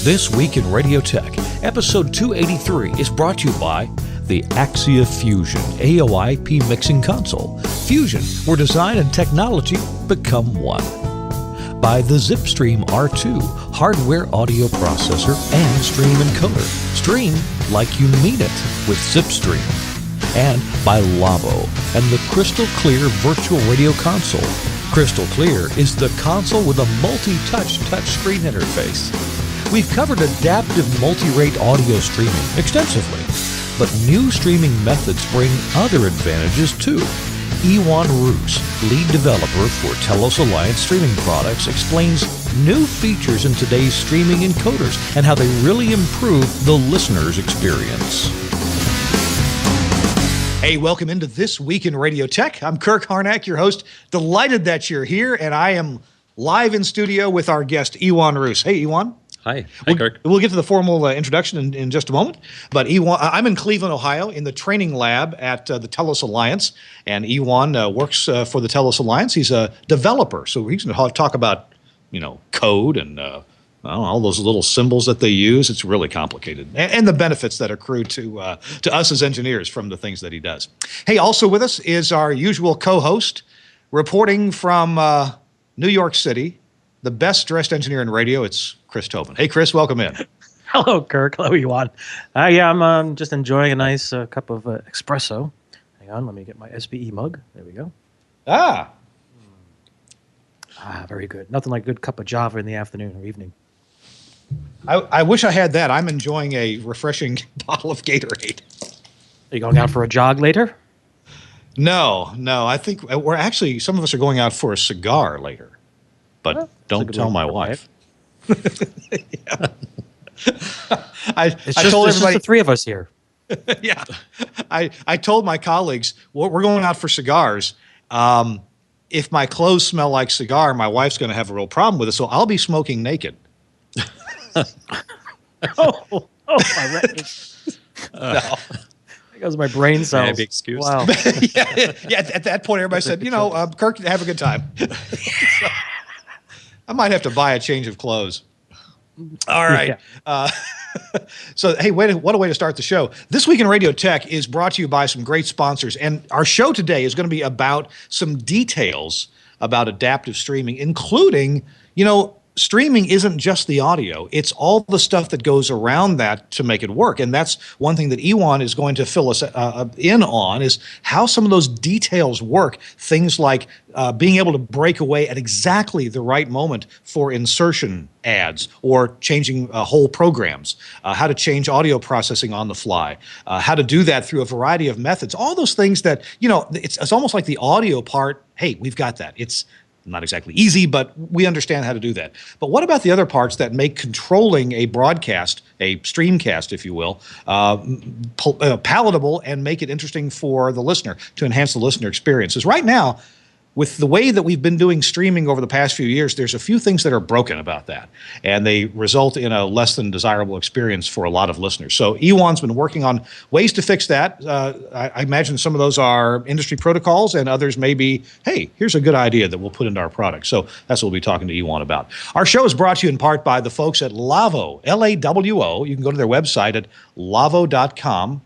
This Week in Radio Tech, episode 283, is brought to you by the Axia Fusion AOIP Mixing Console. Fusion, where design and technology become one. By the Zipstream R2 hardware audio processor and stream encoder. Stream like you mean it with Zipstream. And by Lavo and the Crystal Clear Virtual Radio Console. Crystal Clear is the console with a multi-touch touchscreen interface. We've covered adaptive multi-rate audio streaming extensively, but new streaming methods bring other advantages too. Ioan Rus, lead developer for Telos Alliance streaming products, explains new features in today's streaming encoders and how they really improve the listener's experience. Hey, welcome into This Week in Radio Tech. I'm Kirk Harnack, your host. Delighted that you're here, and I am live in studio with our guest, Ioan Rus. Hey, Ioan. Hi. Hi, Kirk. We'll get to the formal introduction in just a moment. But Ioan, I'm in Cleveland, Ohio, in the training lab at the Telos Alliance. And Ioan works for the Telos Alliance. He's a developer. So he's going to talk about, code and all those little symbols that they use. It's really complicated. And the benefits that accrue to us as engineers from the things that he does. Hey, also with us is our usual co-host, reporting from New York City, the best-dressed engineer in radio. It's Chris Tobin. Hey, Chris, welcome in. Hello, Kirk. Hello, Ioan. I'm just enjoying a nice cup of espresso. Hang on, let me get my SBE mug. There we go. Very good. Nothing like a good cup of Java in the afternoon or evening. I wish I had that. I'm enjoying a refreshing bottle of Gatorade. Are you going out for a jog later? No. I think we're actually, some of us are going out for a cigar later. But don't tell my wife. Yeah. It's just the three of us here. Yeah. I told my colleagues, well, we're going out for cigars. If my clothes smell like cigar, my wife's going to have a real problem with it, so I'll be smoking naked. Oh, my retina. No. There goes my brain cells. Maybe excuse. Wow. yeah, at that point, everybody said, Kirk, have a good time. So, I might have to buy a change of clothes. All right. Yeah. So, hey, what a way to start the show. This Week in Radio Tech is brought to you by some great sponsors. And our show today is going to be about some details about adaptive streaming, including, streaming isn't just the audio. It's all the stuff that goes around that to make it work. And that's one thing that Ioan is going to fill us in on, is how some of those details work. Things like being able to break away at exactly the right moment for insertion ads or changing whole programs, how to change audio processing on the fly, how to do that through a variety of methods. All those things that, it's almost like the audio part, hey, we've got that. It's not exactly easy, but we understand how to do that. But what about the other parts that make controlling a broadcast, a streamcast, if you will, palatable and make it interesting for the listener, to enhance the listener experiences? Right now, with the way that we've been doing streaming over the past few years, there's a few things that are broken about that, and they result in a less than desirable experience for a lot of listeners. So Ioan's been working on ways to fix that. I imagine some of those are industry protocols, and others may be, hey, here's a good idea that we'll put into our product. So that's what we'll be talking to Ioan about. Our show is brought to you in part by the folks at Lavo, L-A-W-O. You can go to their website at lavo.com.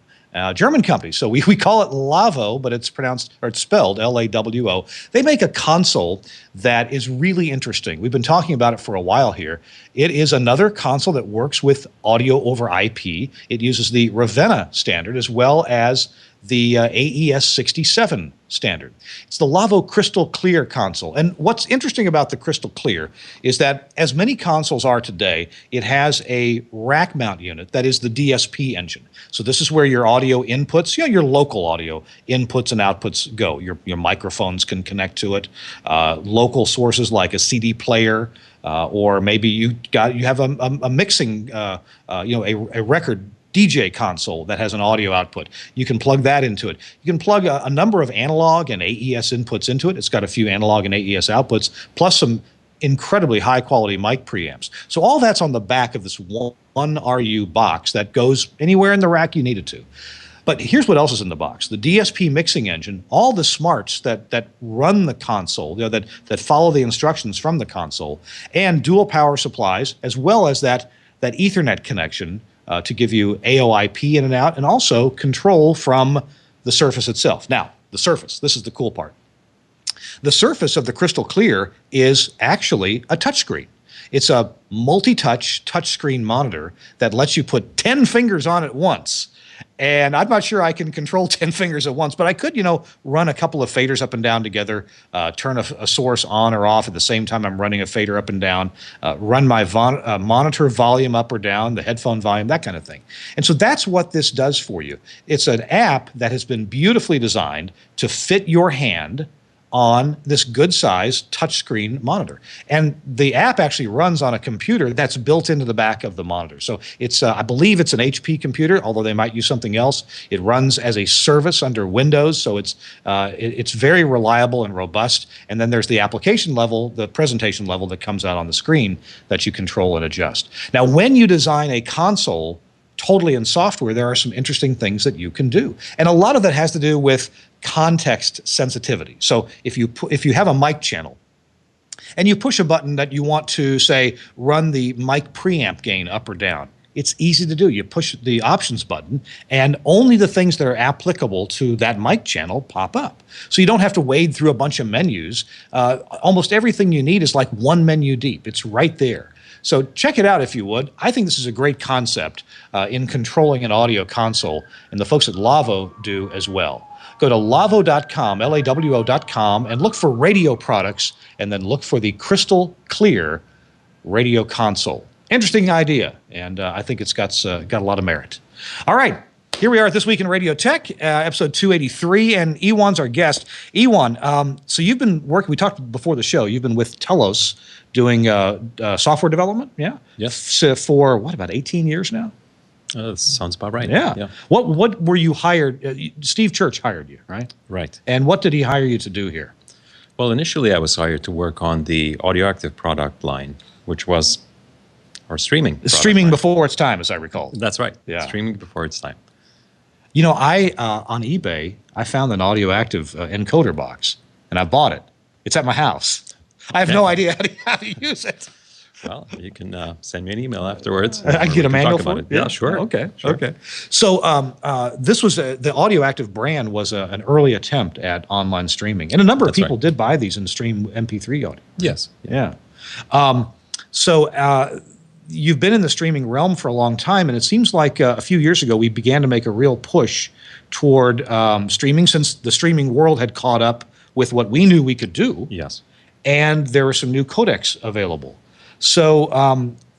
German company. So we call it Lavo, but it's spelled L-A-W-O. They make a console that is really interesting. We've been talking about it for a while here. It is another console that works with audio over IP. It uses the Ravenna standard as well as the AES 67 standard. It's the Lavo Crystal Clear console. And what's interesting about the Crystal Clear is that, as many consoles are today, it has a rack mount unit that is the DSP engine. So this is where your audio inputs, your local audio inputs and outputs go. Your microphones can connect to it. Local sources like a CD player, or maybe you have a mixing, a record DJ console that has an audio output. You can plug that into it. You can plug a number of analog and AES inputs into it. It's got a few analog and AES outputs, plus some incredibly high-quality mic preamps. So all that's on the back of this one RU box that goes anywhere in the rack you need it to. But here's what else is in the box. The DSP mixing engine, all the smarts that run the console, that follow the instructions from the console, and dual power supplies, as well as that that Ethernet connection to give you AOIP in and out, and also control from the surface itself. Now, the surface, this is the cool part. The surface of the Crystal Clear is actually a touchscreen. It's a multi-touch touchscreen monitor that lets you put 10 fingers on at once. And I'm not sure I can control 10 fingers at once, but I could, run a couple of faders up and down together, turn a source on or off at the same time I'm running a fader up and down, run my monitor volume up or down, the headphone volume, that kind of thing. And so that's what this does for you. It's an app that has been beautifully designed to fit your hand on this good-sized touchscreen monitor. And the app actually runs on a computer that's built into the back of the monitor. So it's, I believe it's an HP computer, although they might use something else. It runs as a service under Windows, so it's very reliable and robust. And then there's the application level, the presentation level that comes out on the screen that you control and adjust. Now, when you design a console totally in software, there are some interesting things that you can do. And a lot of that has to do with context sensitivity. So if you have a mic channel and you push a button that you want to, say, run the mic preamp gain up or down, it's easy to do. You push the options button and only the things that are applicable to that mic channel pop up. So you don't have to wade through a bunch of menus. Almost everything you need is like one menu deep. It's right there. So check it out if you would. I think this is a great concept in controlling an audio console, and the folks at Lavo do as well. Go to lavo.com, LAWO.com, and look for radio products, and then look for the Crystal Clear radio console. Interesting idea, and I think it's got a lot of merit. All right, here we are at This Week in Radio Tech, episode 283, and Ioan's our guest. Ioan, so you've been working, we talked before the show, you've been with Telos doing software development, yeah? Yes. For, what, about 18 years now? Sounds about right. Yeah. What were you hired? Steve Church hired you, right? Right. And what did he hire you to do here? Well, initially I was hired to work on the Audioactive product line, which was our streaming. Streaming before its time, as I recall. That's right. Yeah. Streaming before its time. I on eBay, I found an Audioactive encoder box, and I bought it. It's at my house. I have no idea how to use it. Well, you can send me an email afterwards. I can get a manual for it? Yeah, sure. Okay, sure. Okay. So this was the Audioactive brand was an early attempt at online streaming, and a number of people did buy these and stream MP3 audio. Yes. Yeah. You've been in the streaming realm for a long time, and it seems like a few years ago we began to make a real push toward streaming, since the streaming world had caught up with what we knew we could do. Yes. And there were some new codecs available. So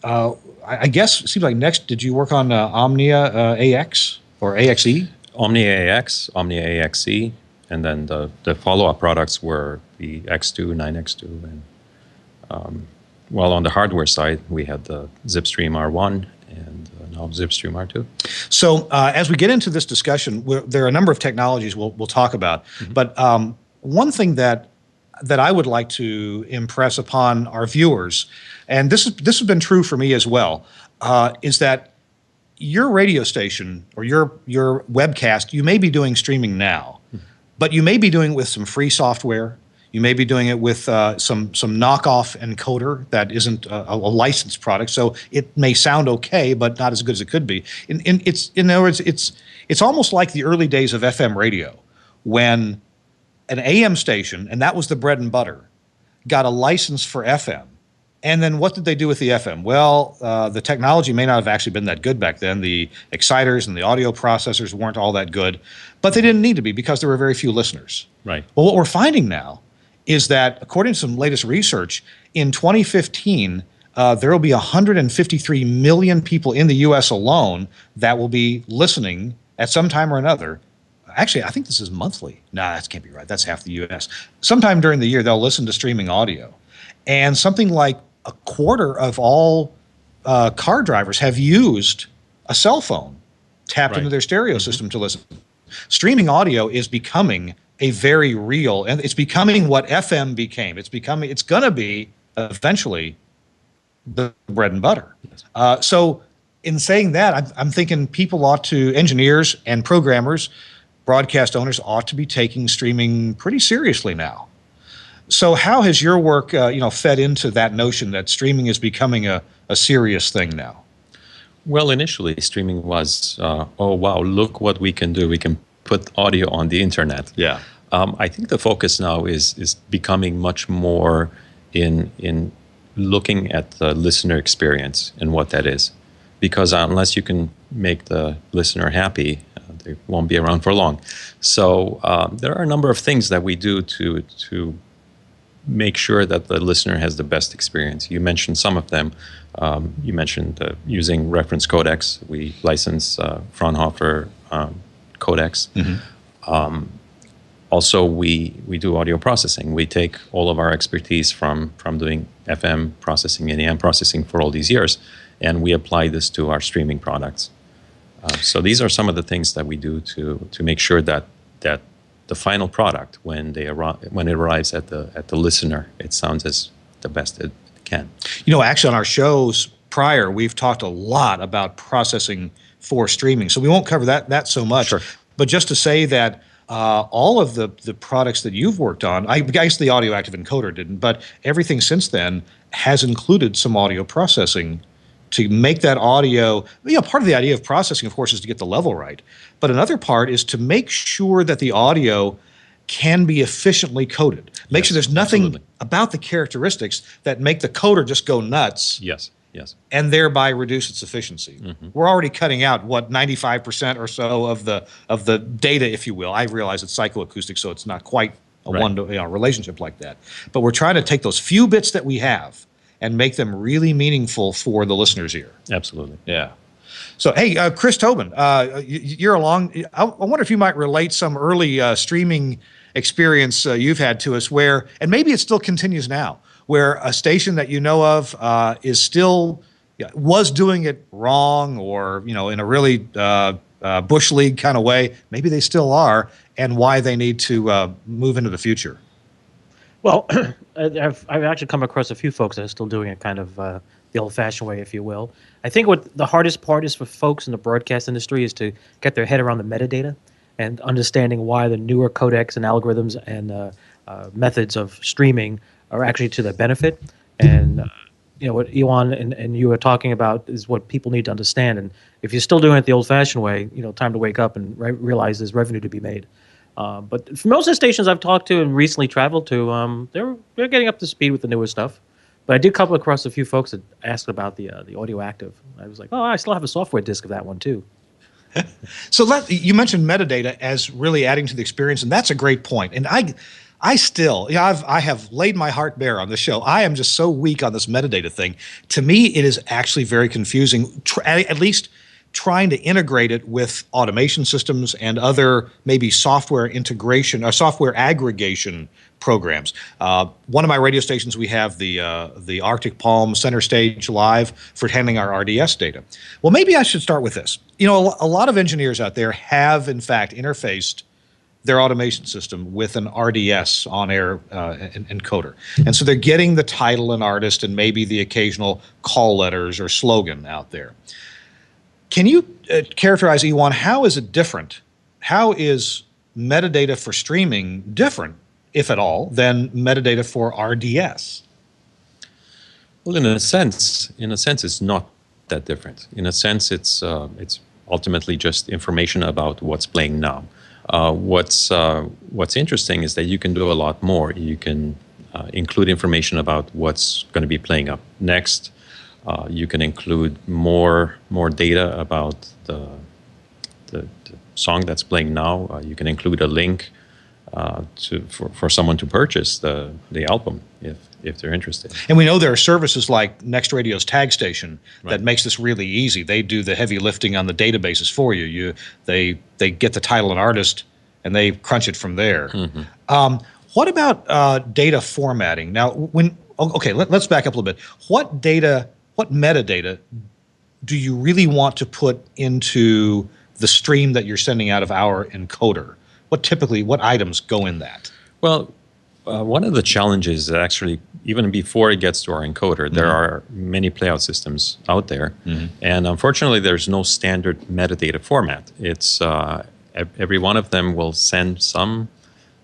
I guess it seems like next, did you work on Omnia AX or AXE? Omnia AX, Omnia AXE, and then the follow-up products were the X2, 9X2, and on the hardware side, we had the Zipstream R1 and now Zipstream R2. So as we get into this discussion, there are a number of technologies we'll talk about, but one thing that I would like to impress upon our viewers, and this has been true for me as well, is that your radio station or your webcast, you may be doing streaming now, but you may be doing it with some free software. You may be doing it with some knockoff encoder that isn't a licensed product, so it may sound okay, but not as good as it could be. In other words, it's almost like the early days of FM radio, when an AM station, and that was the bread and butter, got a license for FM. And then what did they do with the FM? Well, the technology may not have actually been that good back then. The exciters and the audio processors weren't all that good, but they didn't need to be because there were very few listeners. Right. Well, what we're finding now is that, according to some latest research, in 2015, there will be 153 million people in the U.S. alone that will be listening at some time or another. Actually, I think this is monthly. No, that can't be right. That's half the U.S. Sometime during the year, they'll listen to streaming audio. And something like a quarter of all car drivers have used a cell phone tapped into their stereo system to listen. Streaming audio is becoming a very real, and it's becoming what FM became. It's going to be eventually the bread and butter. So in saying that, I'm thinking engineers and programmers, broadcast owners ought to be taking streaming pretty seriously now. So how has your work fed into that notion that streaming is becoming a serious thing now? Well, initially, streaming was, oh, wow, look what we can do. We can put audio on the internet. Yeah. I think the focus now is becoming much more in looking at the listener experience and what that is. Because unless you can make the listener happy, they won't be around for long. So there are a number of things that we do to make sure that the listener has the best experience. You mentioned some of them. You mentioned using reference codecs. We license Fraunhofer codecs. Also, we do audio processing. We take all of our expertise from doing FM processing and AM processing for all these years, and we apply this to our streaming products. So these are some of the things that we do to make sure that the final product, when it arrives at the listener, it sounds as the best it can. Actually, on our shows prior, we've talked a lot about processing for streaming, so we won't cover that so much. Sure. But just to say that all of the products that you've worked on, I guess the audio active encoder didn't, but everything since then has included some audio processing to make that audio. Part of the idea of processing, of course, is to get the level right. But another part is to make sure that the audio can be efficiently coded. Make sure there's nothing about the characteristics that make the coder just go nuts. Yes. And thereby reduce its efficiency. We're already cutting out 95% or so of the data, if you will. I realize it's psychoacoustic, so it's not quite a one-to relationship like that. But we're trying to take those few bits that we have and make them really meaningful for the listener's ear. Absolutely. Yeah. So, hey, Chris Tobin, you're along. I wonder if you might relate some early streaming experience you've had to us where, and maybe it still continues now, where a station that you know of was doing it wrong, or in a really bush league kind of way. Maybe they still are, and why they need to move into the future. Well, I've actually come across a few folks that are still doing it kind of the old-fashioned way, if you will. I think what the hardest part is for folks in the broadcast industry is to get their head around the metadata and understanding why the newer codecs and algorithms and methods of streaming are actually to their benefit. And what Ioan and you are talking about is what people need to understand. And if you're still doing it the old-fashioned way, time to wake up and realize there's revenue to be made. But for most of the stations I've talked to and recently traveled to, they're getting up to speed with the newer stuff. But I did come across a few folks that asked about the audio active. I was like, oh, I still have a software disk of that one too. So you mentioned metadata as really adding to the experience, and that's a great point. And I still, I have laid my heart bare on this show. I am just so weak on this metadata thing. To me, it is actually very confusing, at least trying to integrate it with automation systems and other maybe software integration or software aggregation programs. One of my radio stations, we have the Arctic Palm Center Stage Live for handling our RDS data. Well, maybe I should start with this. A lot of engineers out there have, in fact, interfaced their automation system with an RDS on-air encoder. And so they're getting the title and artist and maybe the occasional call letters or slogan out there. Can you characterize, Ioan, how is it different? How is metadata for streaming different, if at all, than metadata for RDS? Well, in a sense, it's not that different. In a sense, it's ultimately just information about what's playing now. What's interesting is that you can do a lot more. You can include information about what's going to be playing up next. You can include more data about the song that's playing now. You can include a link for someone to purchase the album if they're interested. And we know there are services like Next Radio's Tag Station that makes this really easy. They do the heavy lifting on the databases for you. They get the title and artist, and they crunch it from there. Mm-hmm. What about data formatting? Now, let's back up a little bit. What metadata do you really want to put into the stream that you're sending out of our encoder? What items go in that? Well, one of the challenges that actually, even before it gets to our encoder, there are many playout systems out there. Mm-hmm. And unfortunately, there's no standard metadata format. It's every one of them will send some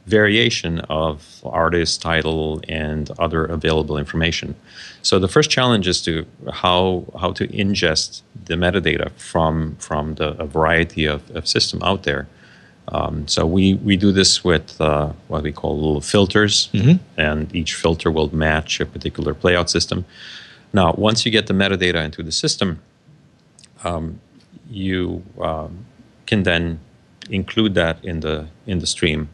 variation of artist, title, and other available information. So the first challenge is to how to ingest the metadata from a variety of system out there. So we do this with what we call little filters, and each filter will match a particular playout system. Now, once you get the metadata into the system, you can then include that in the stream.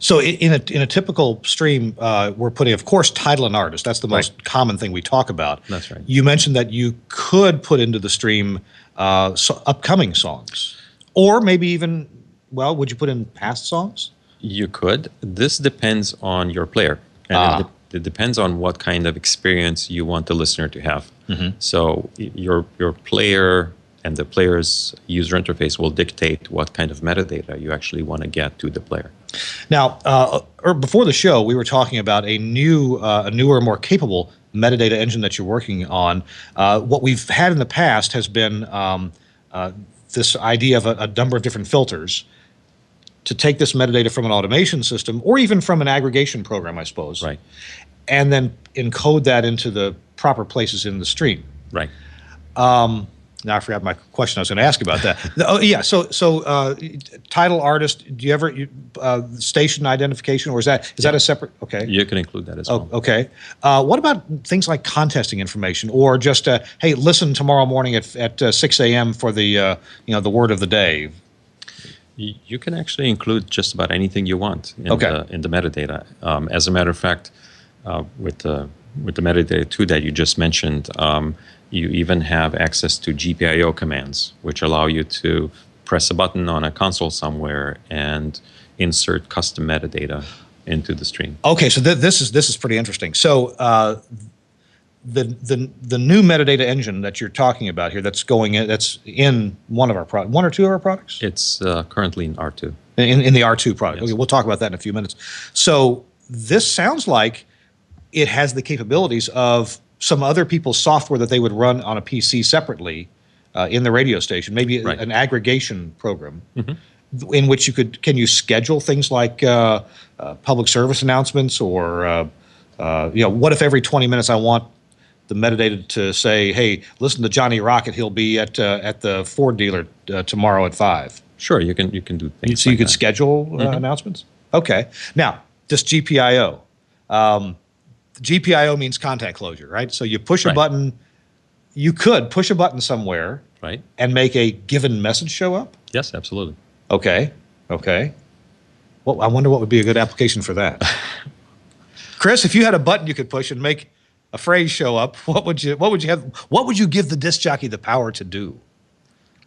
So in a typical stream, we're putting, of course, title and artist. That's the most common thing we talk about. That's right. You mentioned that you could put into the stream upcoming songs, or maybe even, well, would you put in past songs? You could. This depends on your player, and it depends on what kind of experience you want the listener to have. So your player and the player's user interface will dictate what kind of metadata you actually want to get to the player. Now, before the show, we were talking about a newer, more capable metadata engine that you're working on. What we've had in the past has been this idea of a number of different filters to take this metadata from an automation system or even from an aggregation program, I suppose, Right. and then encode that into the proper places in the stream. Right. Now I forgot my question I was going to ask about that. Oh yeah, so title, artist. Do you ever station identification, or is that a separate? Okay, You can include that as well. okay. What about things like contesting information, or just hey, listen tomorrow morning at 6 a.m. for the the word of the day? You can actually include just about anything you want in the metadata. As a matter of fact, with the metadata too that you just mentioned, you even have access to GPIO commands, which allow you to press a button on a console somewhere and insert custom metadata into the stream. Okay, so this is pretty interesting. So the new metadata engine that you're talking about here, that's in one or two of our products. It's currently in R2. In the R2 product. Yes. Okay, we'll talk about that in a few minutes. So this sounds like it has the capabilities of some other people's software that they would run on a PC separately in the radio station, maybe an aggregation program in which can you schedule things like public service announcements, or what if every 20 minutes I want the metadata to say, hey, listen to Johnny Rocket, he'll be at the Ford dealer tomorrow at 5. Sure, you can do things. So you like could that. schedule announcements? Okay. Now, this GPIO. GPIO means contact closure, right? So you push a button. You could push a button somewhere, Right. and make a given message show up. Yes, absolutely. Okay. Well, I wonder what would be a good application for that. Chris, if you had a button you could push and make a phrase show up, what would you give the disc jockey the power to do?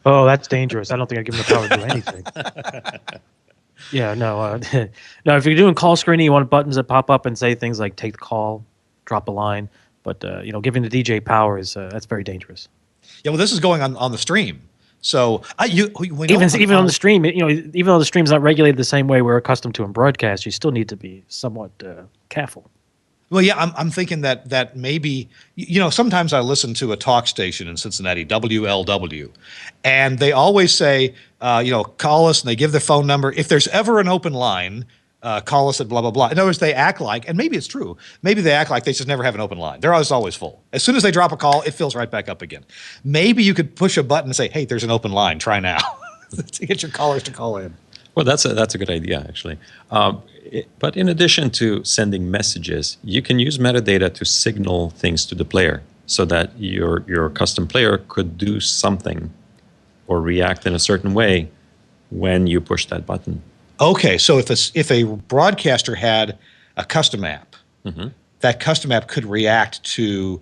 Oh, that's dangerous. I don't think I'd give them the power to do anything. Yeah, no. No, if you're doing call screening, you want buttons that pop up and say things like "take the call," "drop a line." But giving the DJ power that's very dangerous. Yeah, well, this is going on the stream. So even on the stream, even though the stream's not regulated the same way we're accustomed to in broadcast, you still need to be somewhat careful. Well, yeah, I'm thinking that maybe, sometimes I listen to a talk station in Cincinnati, WLW, and they always say, call us, and they give their phone number. If there's ever an open line, call us at blah, blah, blah. In other words, they act like, and maybe it's true, maybe they act like they just never have an open line. They're always full. As soon as they drop a call, it fills right back up again. Maybe you could push a button and say, hey, there's an open line. Try now to get your callers to call in. Well, that's a good idea, actually. But in addition to sending messages, you can use metadata to signal things to the player so that your custom player could do something or react in a certain way when you push that button. Okay, so if a broadcaster had a custom app, that custom app could react to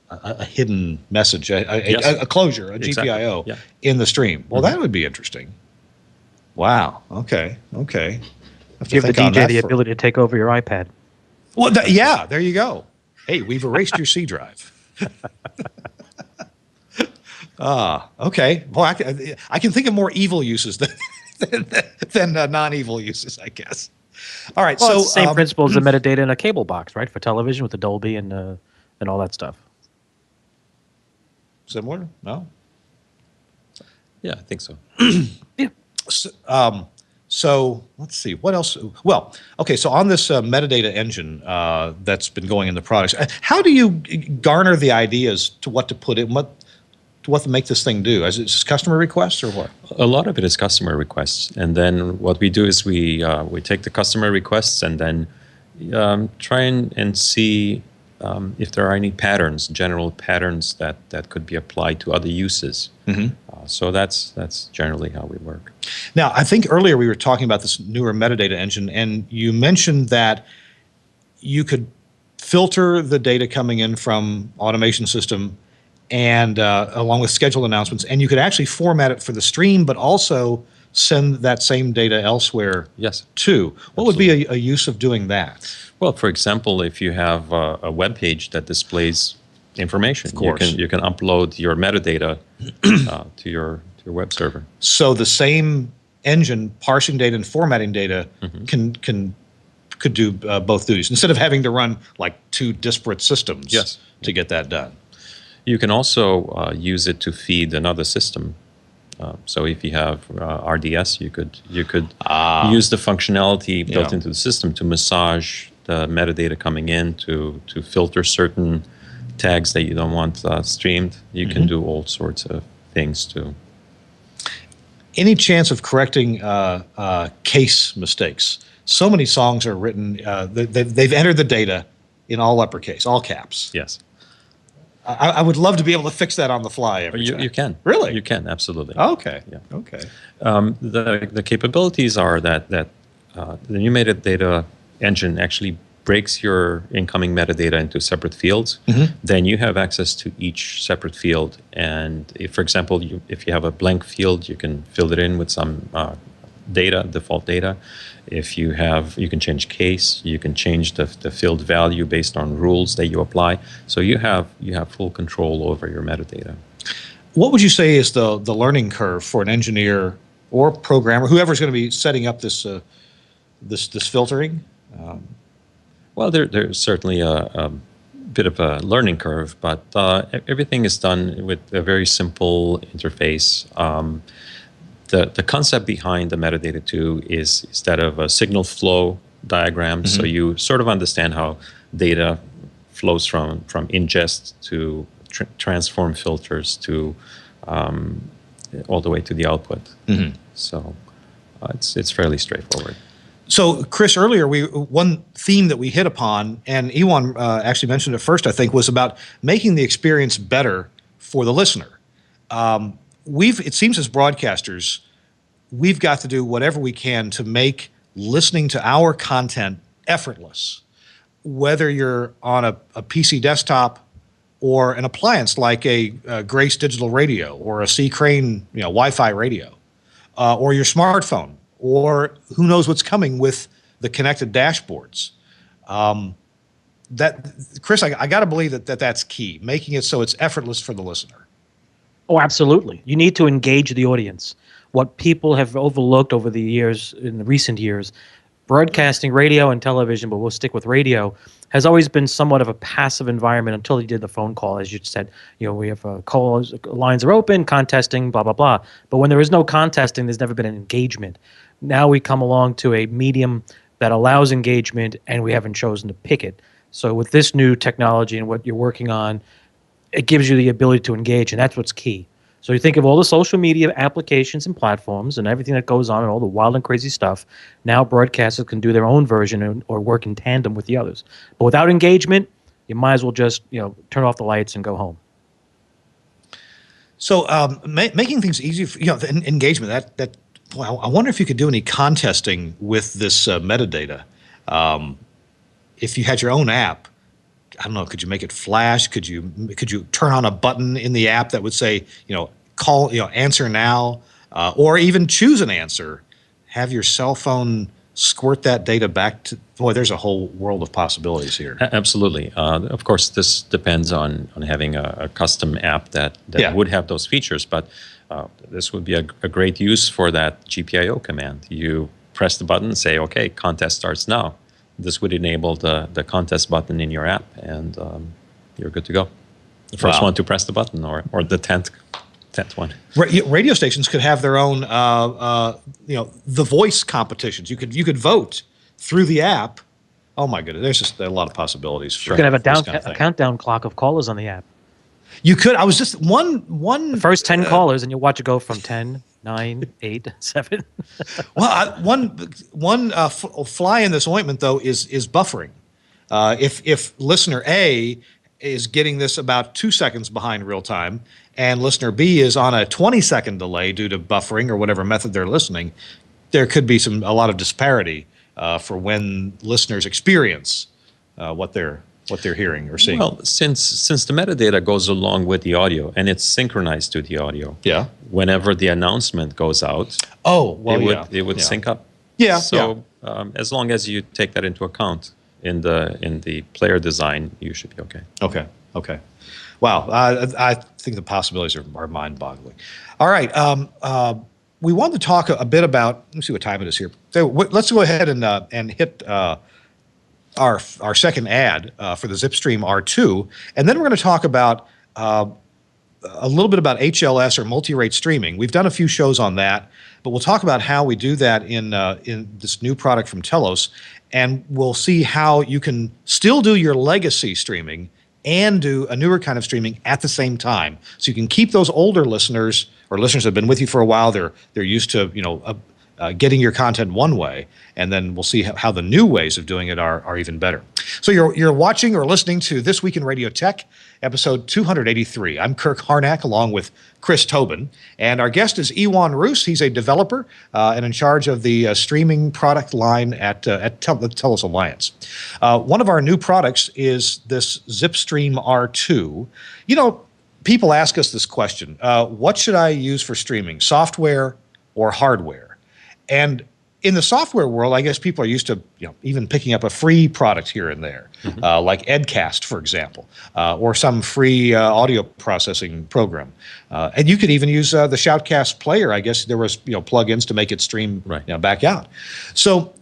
a hidden message, a closure, a GPIO in the stream. Well, that would be interesting. Wow. Okay. Give the DJ the ability to take over your iPad. Well, yeah, there you go. Hey, we've erased your C drive. Okay. Well, I can think of more evil uses than non-evil uses, I guess. All right. Well, so it's the same principle as the metadata in a cable box, right? For television with the Dolby and all that stuff. Similar? No. Yeah, I think so. Yeah. So, So let's see, what else? Well, okay, so on this metadata engine that's been going in the products, how do you garner the ideas to what to put in, what to make this thing do? Is it customer requests or what? A lot of it is customer requests. And then what we do is we take the customer requests and then try and see if there are any patterns, general patterns that could be applied to other uses. So that's generally how we work. Now, I think earlier we were talking about this newer metadata engine, and you mentioned that you could filter the data coming in from automation system and along with scheduled announcements, and you could actually format it for the stream, but also send that same data elsewhere Yes. too. What would be a use of doing that? Well, for example, if you have a web page that displays information, Of course. you can upload your metadata to your web server. So the same engine parsing data and formatting data could do both duties instead of having to run like two disparate systems Yes. to get that done. You can also use it to feed another system. So if you have RDS, you could use the functionality built into the system to massage the metadata coming in to filter certain tags that you don't want streamed. You can do all sorts of things too. Any chance of correcting case mistakes? So many songs are written, they've entered the data in all uppercase, all caps. Yes. I would love to be able to fix that on the fly every time. You can. Really? You can, absolutely. Okay. Yeah. Okay. The capabilities are that the new metadata engine actually breaks your incoming metadata into separate fields. Then you have access to each separate field. And if, for example, if you have a blank field, you can fill it in with some data, default data. If you can change case, you can change the field value based on rules that you apply. So you have full control over your metadata. What would you say is the learning curve for an engineer or programmer, whoever's going to be setting up this this filtering? Well, there's certainly a bit of a learning curve, but everything is done with a very simple interface. The concept behind the metadata too is that of a signal flow diagram. So you sort of understand how data flows from ingest to transform filters to all the way to the output. So it's fairly straightforward. So, Chris, earlier one theme that we hit upon, and Ioan actually mentioned it first, I think, was about making the experience better for the listener. It seems as broadcasters, we've got to do whatever we can to make listening to our content effortless, whether you're on a PC desktop or an appliance like a Grace digital radio or a C. Crane Wi-Fi radio, or your smartphone, or who knows what's coming with the connected dashboards. Chris, I got to believe that's key, making it so it's effortless for the listener. Oh, absolutely. You need to engage the audience. What people have overlooked over the years, in the recent years, broadcasting, radio and television, but we'll stick with radio, has always been somewhat of a passive environment until you did the phone call. As you said, we have calls, lines are open, contesting, blah, blah, blah. But when there is no contesting, there's never been an engagement. Now we come along to a medium that allows engagement, and we haven't chosen to pick it. So with this new technology and what you're working on, it gives you the ability to engage, and that's what's key. So you think of all the social media applications and platforms and everything that goes on and all the wild and crazy stuff. Now broadcasters can do their own version or work in tandem with the others. But without engagement, you might as well just turn off the lights and go home. So making things easy, the engagement. I wonder if you could do any contesting with this metadata. If you had your own app, I don't know, could you make it flash? Could you turn on a button in the app that would say, call, answer now, or even choose an answer? Have your cell phone squirt that data back to. Boy, there's a whole world of possibilities here. Absolutely. Of course, this depends on having a custom app that would have those features, but this would be a great use for that GPIO command. You press the button, say, okay, contest starts now. This would enable the contest button in your app, and you're good to go. The first one to press the button, or the 10th 10th one. Radio stations could have their own, the voice competitions. You could vote through the app. Oh my goodness, there's just a lot of possibilities. You could have a countdown clock of callers on the app. You could. I was just one. The first 10 callers, and you watch it go from 10, 9, 8, 7. Well, one fly in this ointment though is buffering. If listener A is getting this about 2 seconds behind real time, and listener B is on a 20-second delay due to buffering or whatever method they're listening, there could be a lot of disparity for when listeners experience what they're hearing or seeing. Well, since the metadata goes along with the audio and it's synchronized to the audio, whenever the announcement goes out, it would sync up. Yeah. So as long as you take that into account in the player design, you should be okay. Okay. Wow. I think the possibilities are mind-boggling. All right. We want to talk a bit about. Let me see what time it is here. So let's go ahead and hit our second ad for the Zipstream R2, and then we're going to talk about a little bit about HLS or multi-rate streaming. We've done a few shows on that, but we'll talk about how we do that in this new product from Telos, and we'll see how you can still do your legacy streaming and do a newer kind of streaming at the same time. So you can keep those older listeners or listeners that have been with you for a while. They're used to getting your content one way, and then we'll see how the new ways of doing it are even better. So you're watching or listening to This Week in Radio Tech, episode 283. I'm Kirk Harnack along with Chris Tobin, and our guest is Ioan Rus. He's a developer and in charge of the streaming product line at the Telos Alliance. One of our new products is this Zipstream R2. People ask us this question, what should I use for streaming, software or hardware? And in the software world, I guess people are used to even picking up a free product here and there, like Edcast, for example, or some free audio processing program. And you could even use the Shoutcast player. I guess there was plugins to make it stream back out. So,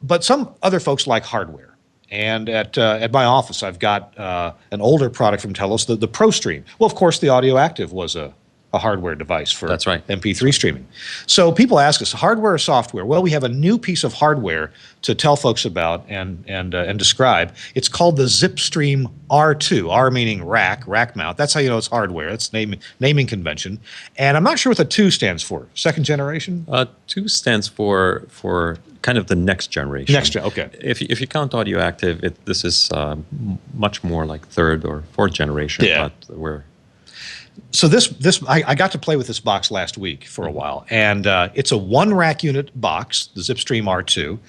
but some other folks like hardware. And at my office, I've got an older product from Telos, the ProStream. Well, of course, the Audio Active was a hardware device for MP3 streaming. So people ask us, hardware or software? Well, we have a new piece of hardware to tell folks about and describe. It's called the Zipstream R2, R meaning rack mount. That's how you know it's hardware. That's naming convention. And I'm not sure what the 2 stands for. Second generation? 2 stands for kind of the next generation. Okay. If you count Audio Active, this is much more like 3rd or 4th generation. Yeah. But we're So I got to play with this box last week for a while, and it's a 1-rack unit box, the Zipstream R2.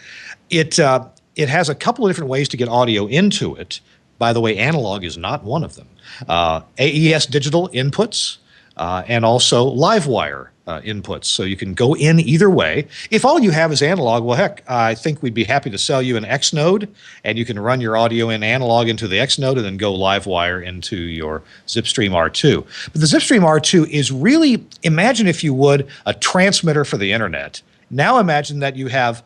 It has a couple of different ways to get audio into it. By the way, analog is not one of them. AES digital inputs and also LiveWire inputs, so you can go in either way. If all you have is analog, well, heck, I think we'd be happy to sell you an X node, and you can run your audio in analog into the X node and then go LiveWire into your Zipstream R2. But the Zipstream R2 is really, imagine if you would, a transmitter for the internet. Now imagine that you have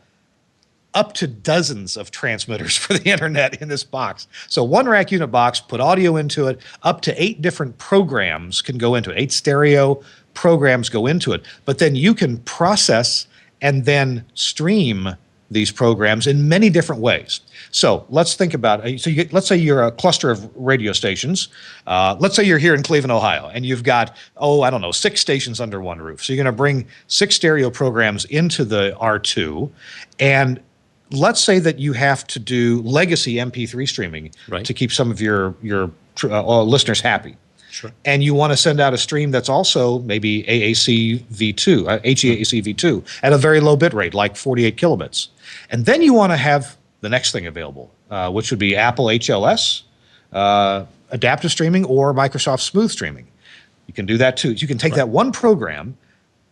up to dozens of transmitters for the internet in this box. So 1-rack unit box, put audio into it, up to 8 different programs can go into it, 8 stereo programs go into it, but then you can process and then stream these programs in many different ways. So let's think about it. Let's say you're a cluster of radio stations. Let's say you're here in Cleveland, Ohio, and you've got, 6 stations under one roof. So you're going to bring 6 stereo programs into the R2, and let's say that you have to do legacy MP3 streaming to keep some of your listeners happy. Sure. And you want to send out a stream that's also maybe AAC V2, HEAC V2 at a very low bit rate, like 48 kilobits. And then you want to have the next thing available, which would be Apple HLS, adaptive streaming, or Microsoft Smooth streaming. You can do that too. You can take that one program,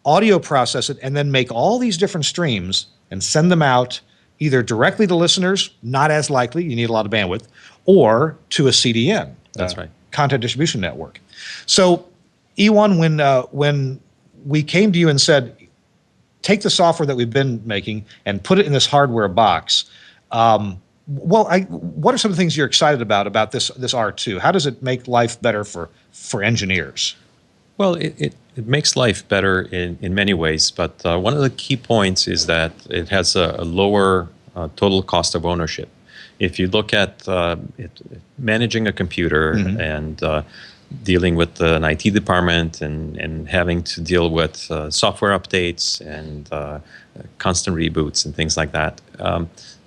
audio process it, and then make all these different streams and send them out either directly to listeners, not as likely, you need a lot of bandwidth, or to a CDN. That's right. Content distribution network. So, Ioan, when we came to you and said, take the software that we've been making and put it in this hardware box, what are some of the things you're excited about this R2? How does it make life better for engineers? Well, it makes life better in many ways, but one of the key points is that it has a lower total cost of ownership. If you look at managing a computer and dealing with an IT department and having to deal with software updates and constant reboots and things like that,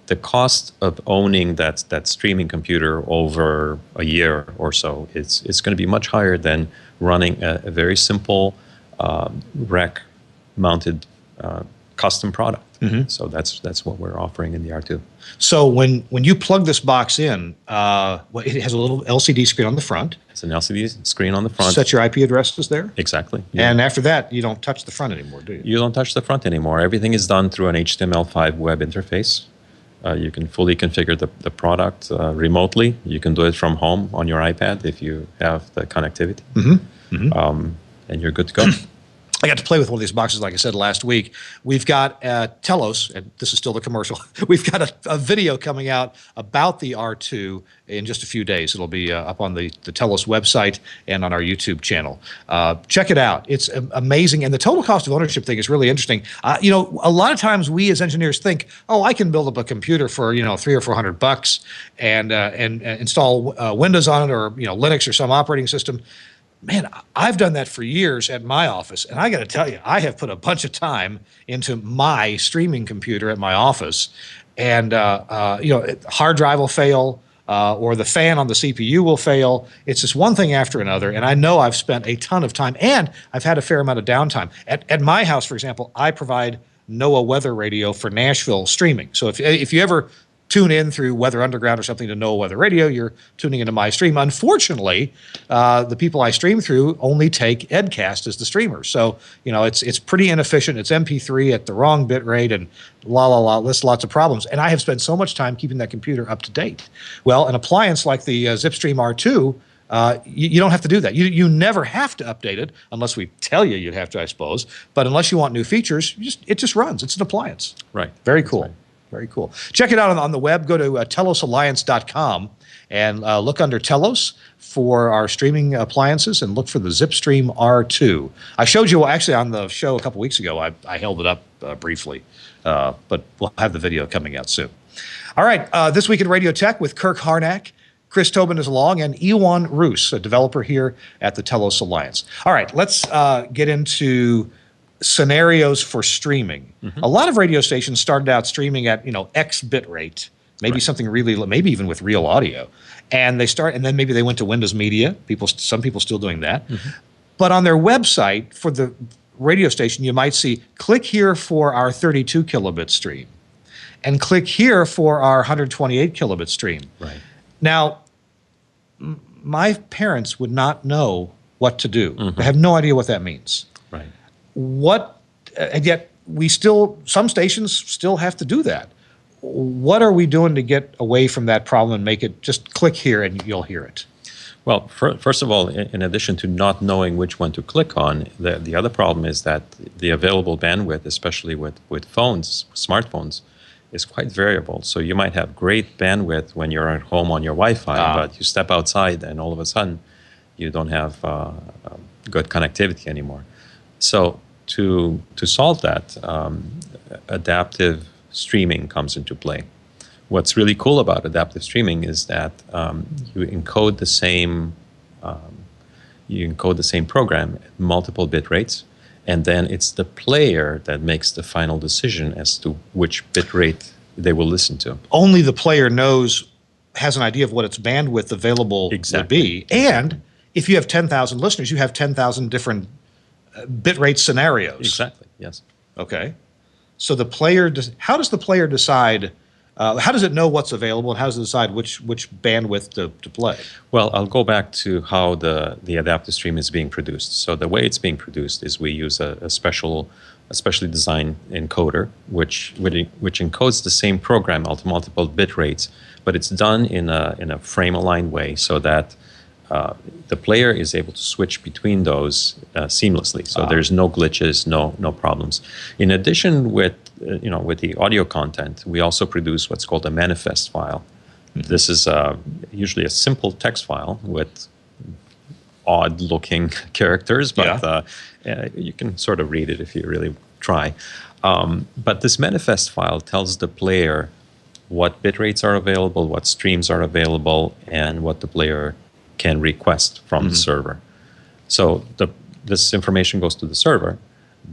the cost of owning that streaming computer over a year or so is going to be much higher than running a very simple rack-mounted custom product. So that's what we're offering in the R2. So when you plug this box in, it has a little LCD screen on the front. It's an LCD screen on the front. Set your IP addresses there. Exactly. Yeah. And after that, you don't touch the front anymore, do you? You don't touch the front anymore. Everything is done through an HTML5 web interface. You can fully configure the product remotely. You can do it from home on your iPad if you have the connectivity. And you're good to go. I got to play with one of these boxes, like I said, last week. We've got Telos, and this is still the commercial. We've got a video coming out about the R2 in just a few days. It'll be up on the Telos website and on our YouTube channel. Check it out. It's amazing. And the total cost of ownership thing is really interesting. A lot of times we as engineers think, oh, I can build up a computer for, $300 or $400 and install Windows on it or, Linux or some operating system. Man, I've done that for years at my office, and I got to tell you, I have put a bunch of time into my streaming computer at my office, and hard drive will fail, or the fan on the CPU will fail. It's just one thing after another, and I know I've spent a ton of time, and I've had a fair amount of downtime. At my house, for example, I provide NOAA weather radio for Nashville streaming. So if you ever tune in through Weather Underground or something to NOAA Weather Radio, you're tuning into my stream. Unfortunately, the people I stream through only take Edcast as the streamer. So, it's pretty inefficient. It's MP3 at the wrong bit rate and there's lots of problems. And I have spent so much time keeping that computer up to date. Well, an appliance like the Zipstream R2, you don't have to do that. You never have to update it unless we tell you you'd have to, I suppose. But unless you want new features, it just runs. It's an appliance. Right. Very cool. Right. Very cool. Check it out on the web. Go to telosalliance.com and look under Telos for our streaming appliances and look for the Zipstream R2. I showed you actually on the show a couple weeks ago. I held it up briefly, but we'll have the video coming out soon. All right. This Week in Radio Tech with Kirk Harnack. Chris Tobin is along, and Ioan Rus, a developer here at the Telos Alliance. All right. Let's get into scenarios for streaming. A lot of radio stations started out streaming at X bit rate, maybe something really, maybe even with real audio, and then maybe they went to Windows Media. Some people still doing that, but on their website for the radio station, you might see click here for our 32 kilobit stream, and click here for our 128 kilobit stream. Right now, my parents would not know what to do. They have no idea what that means. Right. And yet some stations still have to do that. What are we doing to get away from that problem and make it just click here and you'll hear it? Well, first of all, in addition to not knowing which one to click on, the other problem is that the available bandwidth, especially with smartphones, is quite variable. So you might have great bandwidth when you're at home on your Wi-Fi, but you step outside and all of a sudden you don't have good connectivity anymore. So to solve that, adaptive streaming comes into play. What's really cool about adaptive streaming is that you encode the same program at multiple bit rates, and then it's the player that makes the final decision as to which bit rate they will listen to. Only the player has an idea of what its bandwidth available would be. And if you have 10,000 listeners, you have 10,000 different bit rate scenarios. Exactly, yes. Okay. So how does the player decide, how does it know what's available, and how does it decide which bandwidth to play? Well, I'll go back to how the adaptive stream is being produced. So the way it's being produced is we use a specially designed encoder, which encodes the same program at multiple bit rates, but it's done in a frame-aligned way so that the player is able to switch between those seamlessly. So there's no glitches, no problems. In addition, with the audio content, we also produce what's called a manifest file. This is usually a simple text file with odd-looking characters, but Yeah. you can sort of read it if you really try. But this manifest file tells the player what bit rates are available, what streams are available, and what the player can request from the server. So this information goes to the server.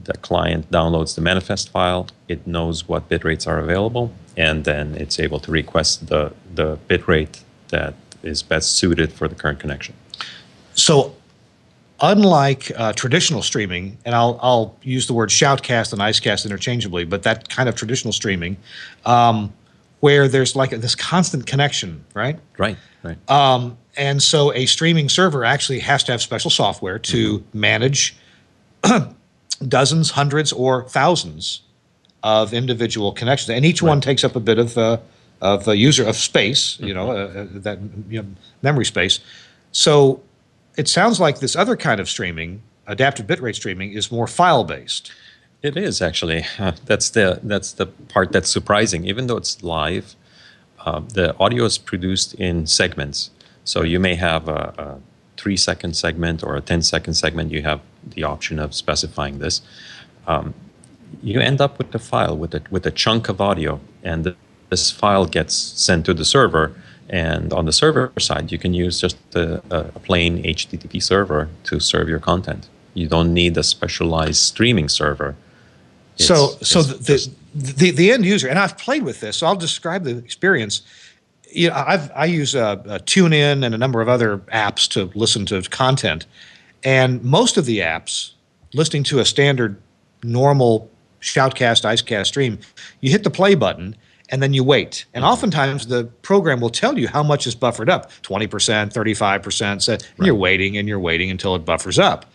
The client downloads the manifest file. It knows what bit rates are available, and then it's able to request the bit rate that is best suited for the current connection. So unlike traditional streaming, and I'll use the word shoutcast and icecast interchangeably, but that kind of traditional streaming, where there's like this constant connection, right? Right. And so a streaming server actually has to have special software to manage dozens, hundreds, or thousands of individual connections, and each one takes up a bit of user space, memory space. So it sounds like this other kind of streaming, adaptive bitrate streaming, is more file based. It is actually. That's the part that's surprising. Even though it's live, the audio is produced in segments. So you may have a 3-second segment or a 10-second segment. You have the option of specifying this. You end up with the file with a chunk of audio, and this file gets sent to the server. And on the server side, you can use just a plain HTTP server to serve your content. You don't need a specialized streaming server. The end user, and I've played with this, so I'll describe the experience. I use TuneIn and a number of other apps to listen to content, and most of the apps, listening to a standard, normal shoutcast, icecast stream, you hit the play button, and then you wait. And oftentimes the program will tell you how much is buffered up, 20%, 35%, and you're waiting and you're waiting until it buffers up.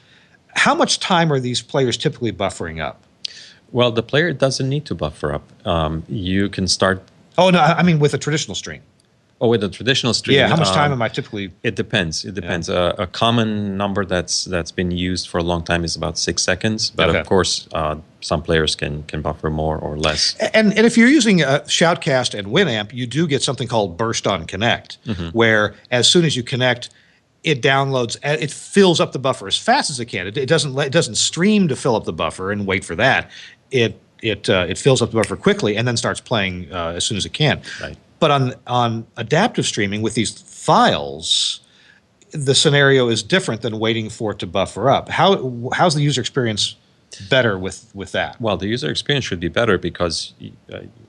How much time are these players typically buffering up? Well, the player doesn't need to buffer up. You can start... Oh, no, I mean with a traditional stream. Oh, with a traditional stream. Yeah, how much time am I typically... It depends. It depends. Yeah. A common number that's been used for a long time is about 6 seconds. But of course, some players can buffer more or less. And if you're using a Shoutcast and Winamp, you do get something called burst on connect, where as soon as you connect, it downloads, it fills up the buffer as fast as it can. It doesn't stream to fill up the buffer and wait for that. It fills up the buffer quickly and then starts playing as soon as it can. Right. But on adaptive streaming with these files, the scenario is different than waiting for it to buffer up. How's the user experience better with that? Well, the user experience should be better because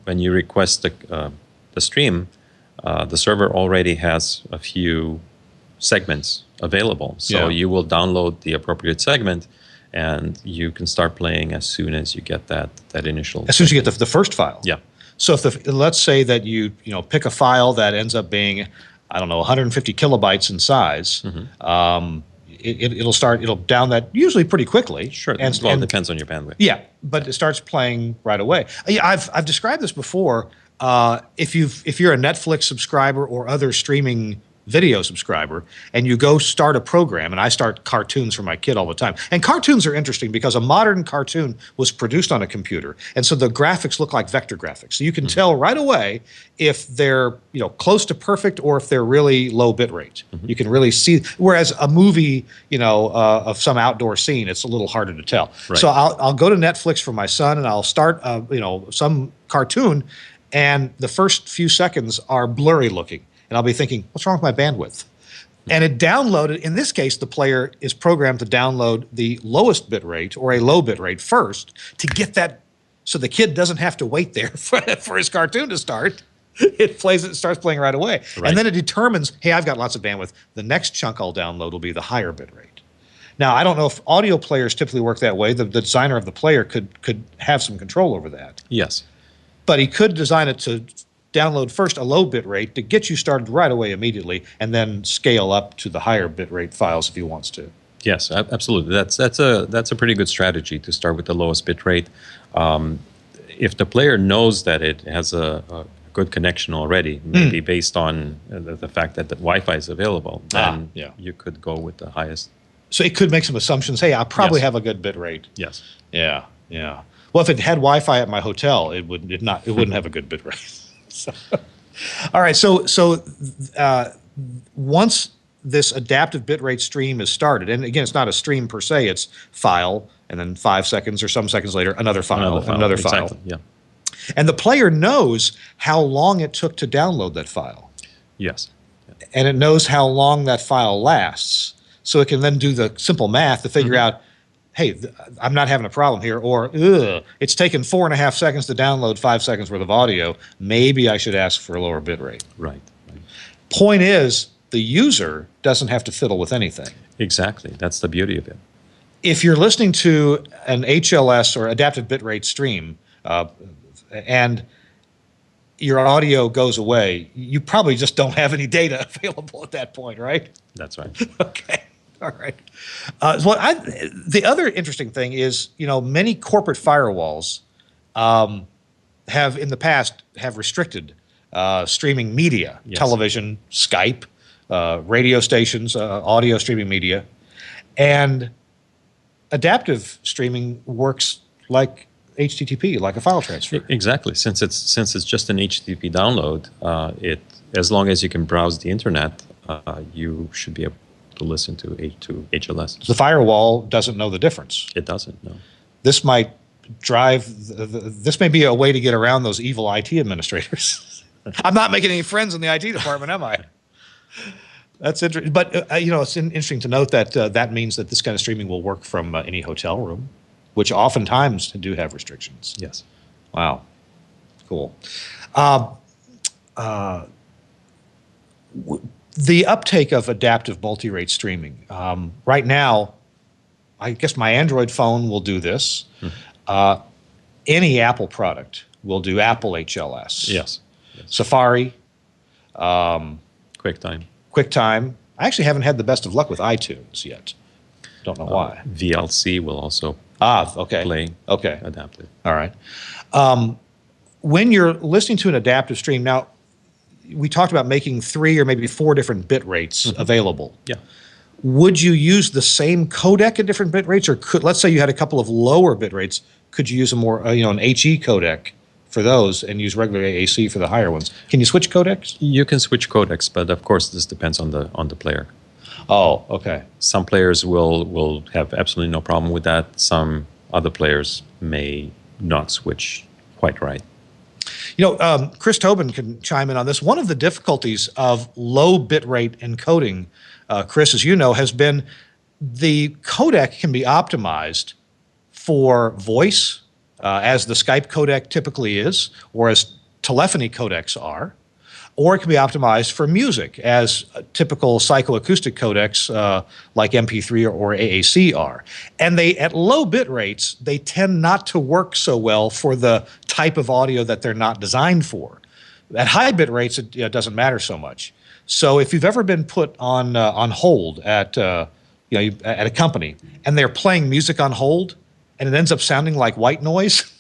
when you request the stream, the server already has a few segments available. So you will download the appropriate segment, and you can start playing as soon as you get that initial. As soon as you get the first file. Yeah. So let's say that you pick a file that ends up being, I don't know, 150 kilobytes in size. It'll down that usually pretty quickly. Sure. It depends on your bandwidth. Yeah, but it starts playing right away. I've described this before. If you're a Netflix subscriber or other streaming video subscriber, and you go start a program, and I start cartoons for my kid all the time. And cartoons are interesting because a modern cartoon was produced on a computer, and so the graphics look like vector graphics. So you can tell right away if they're close to perfect or if they're really low bit rate. You can really see. Whereas a movie, of some outdoor scene, it's a little harder to tell. Right. So I'll go to Netflix for my son, and I'll start some cartoon, and the first few seconds are blurry looking. And I'll be thinking, what's wrong with my bandwidth? And it downloaded, in this case, the player is programmed to download the lowest bit rate or a low bit rate first to get that, so the kid doesn't have to wait there for his cartoon to start. It starts playing right away. Right. And then it determines, hey, I've got lots of bandwidth. The next chunk I'll download will be the higher bit rate. Now, I don't know if audio players typically work that way. The designer of the player could have some control over that. Yes. But he could design it to download first a low bit rate to get you started right away immediately, and then scale up to the higher bit rate files if he wants to. Yes, absolutely. That's a pretty good strategy to start with the lowest bit rate. If the player knows that it has a good connection already, maybe based on the fact that the Wi-Fi is available, then you could go with the highest. So it could make some assumptions. Hey, I'll probably have a good bit rate. Yes. Yeah. Well, if it had Wi-Fi at my hotel, it wouldn't have a good bit rate. So, all right. So once this adaptive bitrate stream is started, and again, it's not a stream per se, it's file, and then 5 seconds or some seconds later, another file, another file. Exactly, yeah. And the player knows how long it took to download that file. Yes. And it knows how long that file lasts. So it can then do the simple math to figure out, hey, I'm not having a problem here, or it's taken 4.5 seconds to download 5 seconds worth of audio. Maybe I should ask for a lower bit rate. Right. Point is, the user doesn't have to fiddle with anything. Exactly. That's the beauty of it. If you're listening to an HLS or adaptive bitrate stream, and your audio goes away, you probably just don't have any data available at that point, right? That's right. Okay. All right. The other interesting thing is, many corporate firewalls have in the past have restricted streaming media, Yes. television, Skype, radio stations, audio streaming media, and adaptive streaming works like HTTP, like a file transfer. Exactly. Since it's just an HTTP download, as long as you can browse the internet, you should be able to listen to HLS. The firewall doesn't know the difference. It doesn't. No. This might drive. This may be a way to get around those evil IT administrators. I'm not making any friends in the IT department, am I? That's interesting. But it's interesting to note that that means that this kind of streaming will work from any hotel room, which oftentimes do have restrictions. Yes. Wow. Cool. The uptake of adaptive multi-rate streaming. Right now, I guess my Android phone will do this. Any Apple product will do Apple HLS. Yes. Safari. QuickTime. QuickTime. I actually haven't had the best of luck with iTunes yet. Don't know why. VLC will also okay. play Okay. adaptive. All right. When you're listening to an adaptive stream, now we talked about making 3 or maybe 4 different bit rates available. Yeah. Would you use the same codec at different bit rates, or let's say you had a couple of lower bit rates, could you use a more an HE codec for those and use regular AAC for the higher ones? Can you switch codecs? You can switch codecs, but of course this depends on the player. Oh, okay. Some players will have absolutely no problem with that. Some other players may not switch quite right. Chris Tobin can chime in on this. One of the difficulties of low bitrate encoding, Chris, as you know, has been the codec can be optimized for voice, as the Skype codec typically is, or as telephony codecs are, or it can be optimized for music, as typical psychoacoustic codecs like MP3 or AAC are. And at low bit rates, they tend not to work so well for the type of audio that they're not designed for. At high bit rates, it doesn't matter so much. So if you've ever been put on hold at at a company and they're playing music on hold and it ends up sounding like white noise,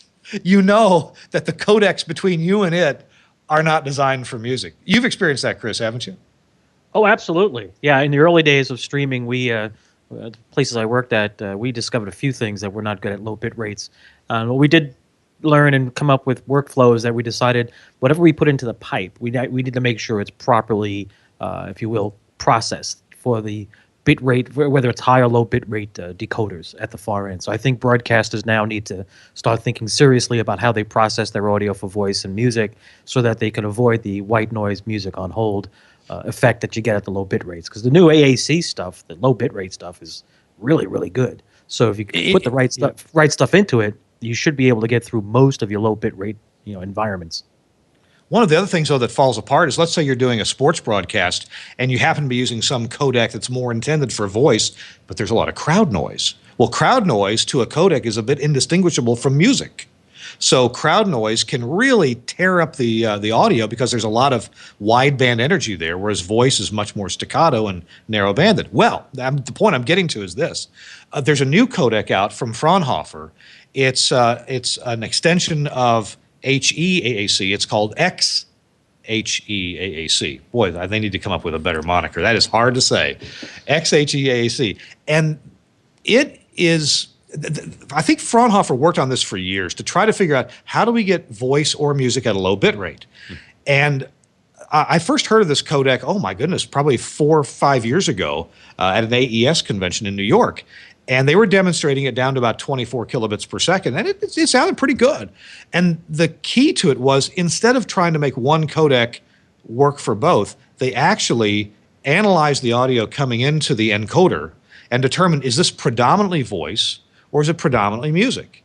you know that the codecs between you and it are not designed for music. You've experienced that, Chris, haven't you? Oh, absolutely. Yeah, in the early days of streaming, the places I worked at, we discovered a few things that were not good at low bit rates. We did learn and come up with workflows that we decided whatever we put into the pipe, we need to make sure it's properly, if you will, processed for the bit rate, whether it's high or low bit rate decoders at the far end. So I think broadcasters now need to start thinking seriously about how they process their audio for voice and music so that they can avoid the white noise music on hold effect that you get at the low bit rates. Because the new AAC stuff, the low bit rate stuff, is really, really good. So if you put the right stuff into it, you should be able to get through most of your low bit rate environments. One of the other things, though, that falls apart is, let's say you're doing a sports broadcast and you happen to be using some codec that's more intended for voice, but there's a lot of crowd noise. Well, crowd noise to a codec is a bit indistinguishable from music. So crowd noise can really tear up the audio because there's a lot of wideband energy there, whereas voice is much more staccato and narrow-banded. Well, the point I'm getting to is this. There's a new codec out from Fraunhofer. It's an extension of HEAAC. It's called XHEAAC. Boy, they need to come up with a better moniker. That is hard to say. XHEAAC. And it is, I think Fraunhofer worked on this for years to try to figure out how do we get voice or music at a low bit rate. And I first heard of this codec, oh my goodness, probably 4 or 5 years ago at an AES convention in New York. And they were demonstrating it down to about 24 kilobits per second. And it sounded pretty good. And the key to it was, instead of trying to make one codec work for both, they actually analyzed the audio coming into the encoder and determined, is this predominantly voice or is it predominantly music?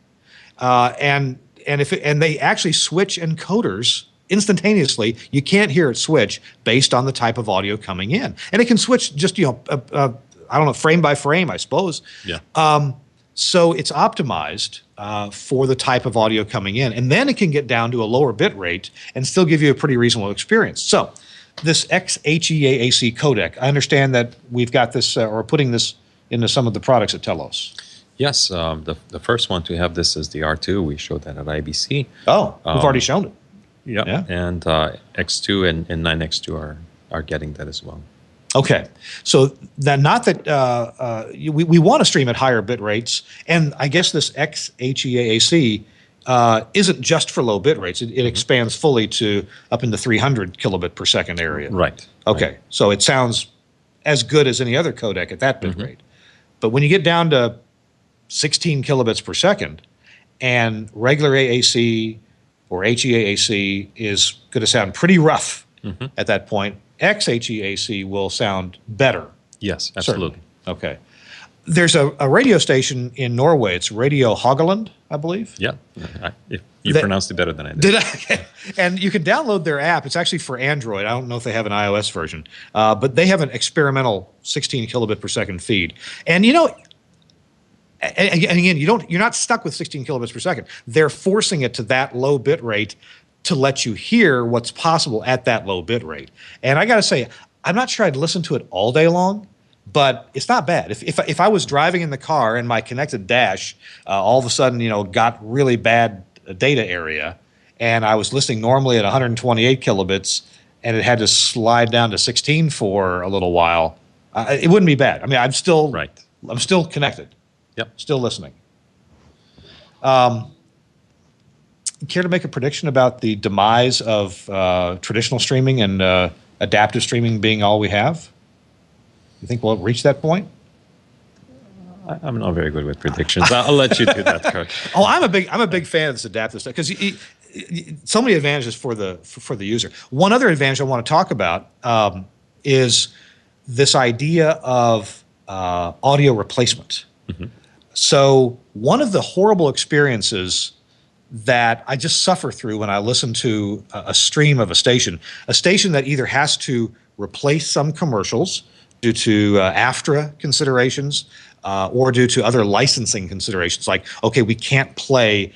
And they actually switch encoders instantaneously. You can't hear it switch based on the type of audio coming in. And it can switch just, I don't know, frame by frame, I suppose. Yeah. So it's optimized for the type of audio coming in. And then it can get down to a lower bit rate and still give you a pretty reasonable experience. So this XHEAAC codec, I understand that we've got this, or putting this into some of the products at Telos. Yes, the first one to have this is the R2. We showed that at IBC. Oh, we've already shown it. Yeah. And X2 and 9X2 are getting that as well. Okay, so that not that we want to stream at higher bit rates, and I guess this XHEAAC isn't just for low bit rates. It expands fully to up in the 300 kilobit per second area. Right. Okay, right. So it sounds as good as any other codec at that bit rate. But when you get down to 16 kilobits per second, and regular AAC or HEAAC is going to sound pretty rough at that point, XHEAC will sound better. Yes, absolutely. Certainly. Okay. There's a radio station in Norway. It's Radio Haugaland, I believe. Yeah, if you pronounced it better than I did. Did I? And you can download their app. It's actually for Android. I don't know if they have an iOS version, but they have an experimental 16 kilobit per second feed. And and again, you're not stuck with 16 kilobits per second. They're forcing it to that low bit rate to let you hear what's possible at that low bit rate. And I got to say, I'm not sure I'd listen to it all day long, but it's not bad. If I was driving in the car and my connected dash all of a sudden, got really bad data area, and I was listening normally at 128 kilobits, and it had to slide down to 16 for a little while, it wouldn't be bad. I mean, I'm still connected. Yep. Still listening. Care to make a prediction about the demise of traditional streaming and adaptive streaming being all we have? You think we'll reach that point? I'm not very good with predictions. I'll let you do that, Kirk. Oh, I'm a big fan of this adaptive stuff because so many advantages for the user. One other advantage I want to talk about is this idea of audio replacement. So one of the horrible experiences that I just suffer through when I listen to a stream of a station that either has to replace some commercials due to AFTRA considerations or due to other licensing considerations, like, okay, we can't play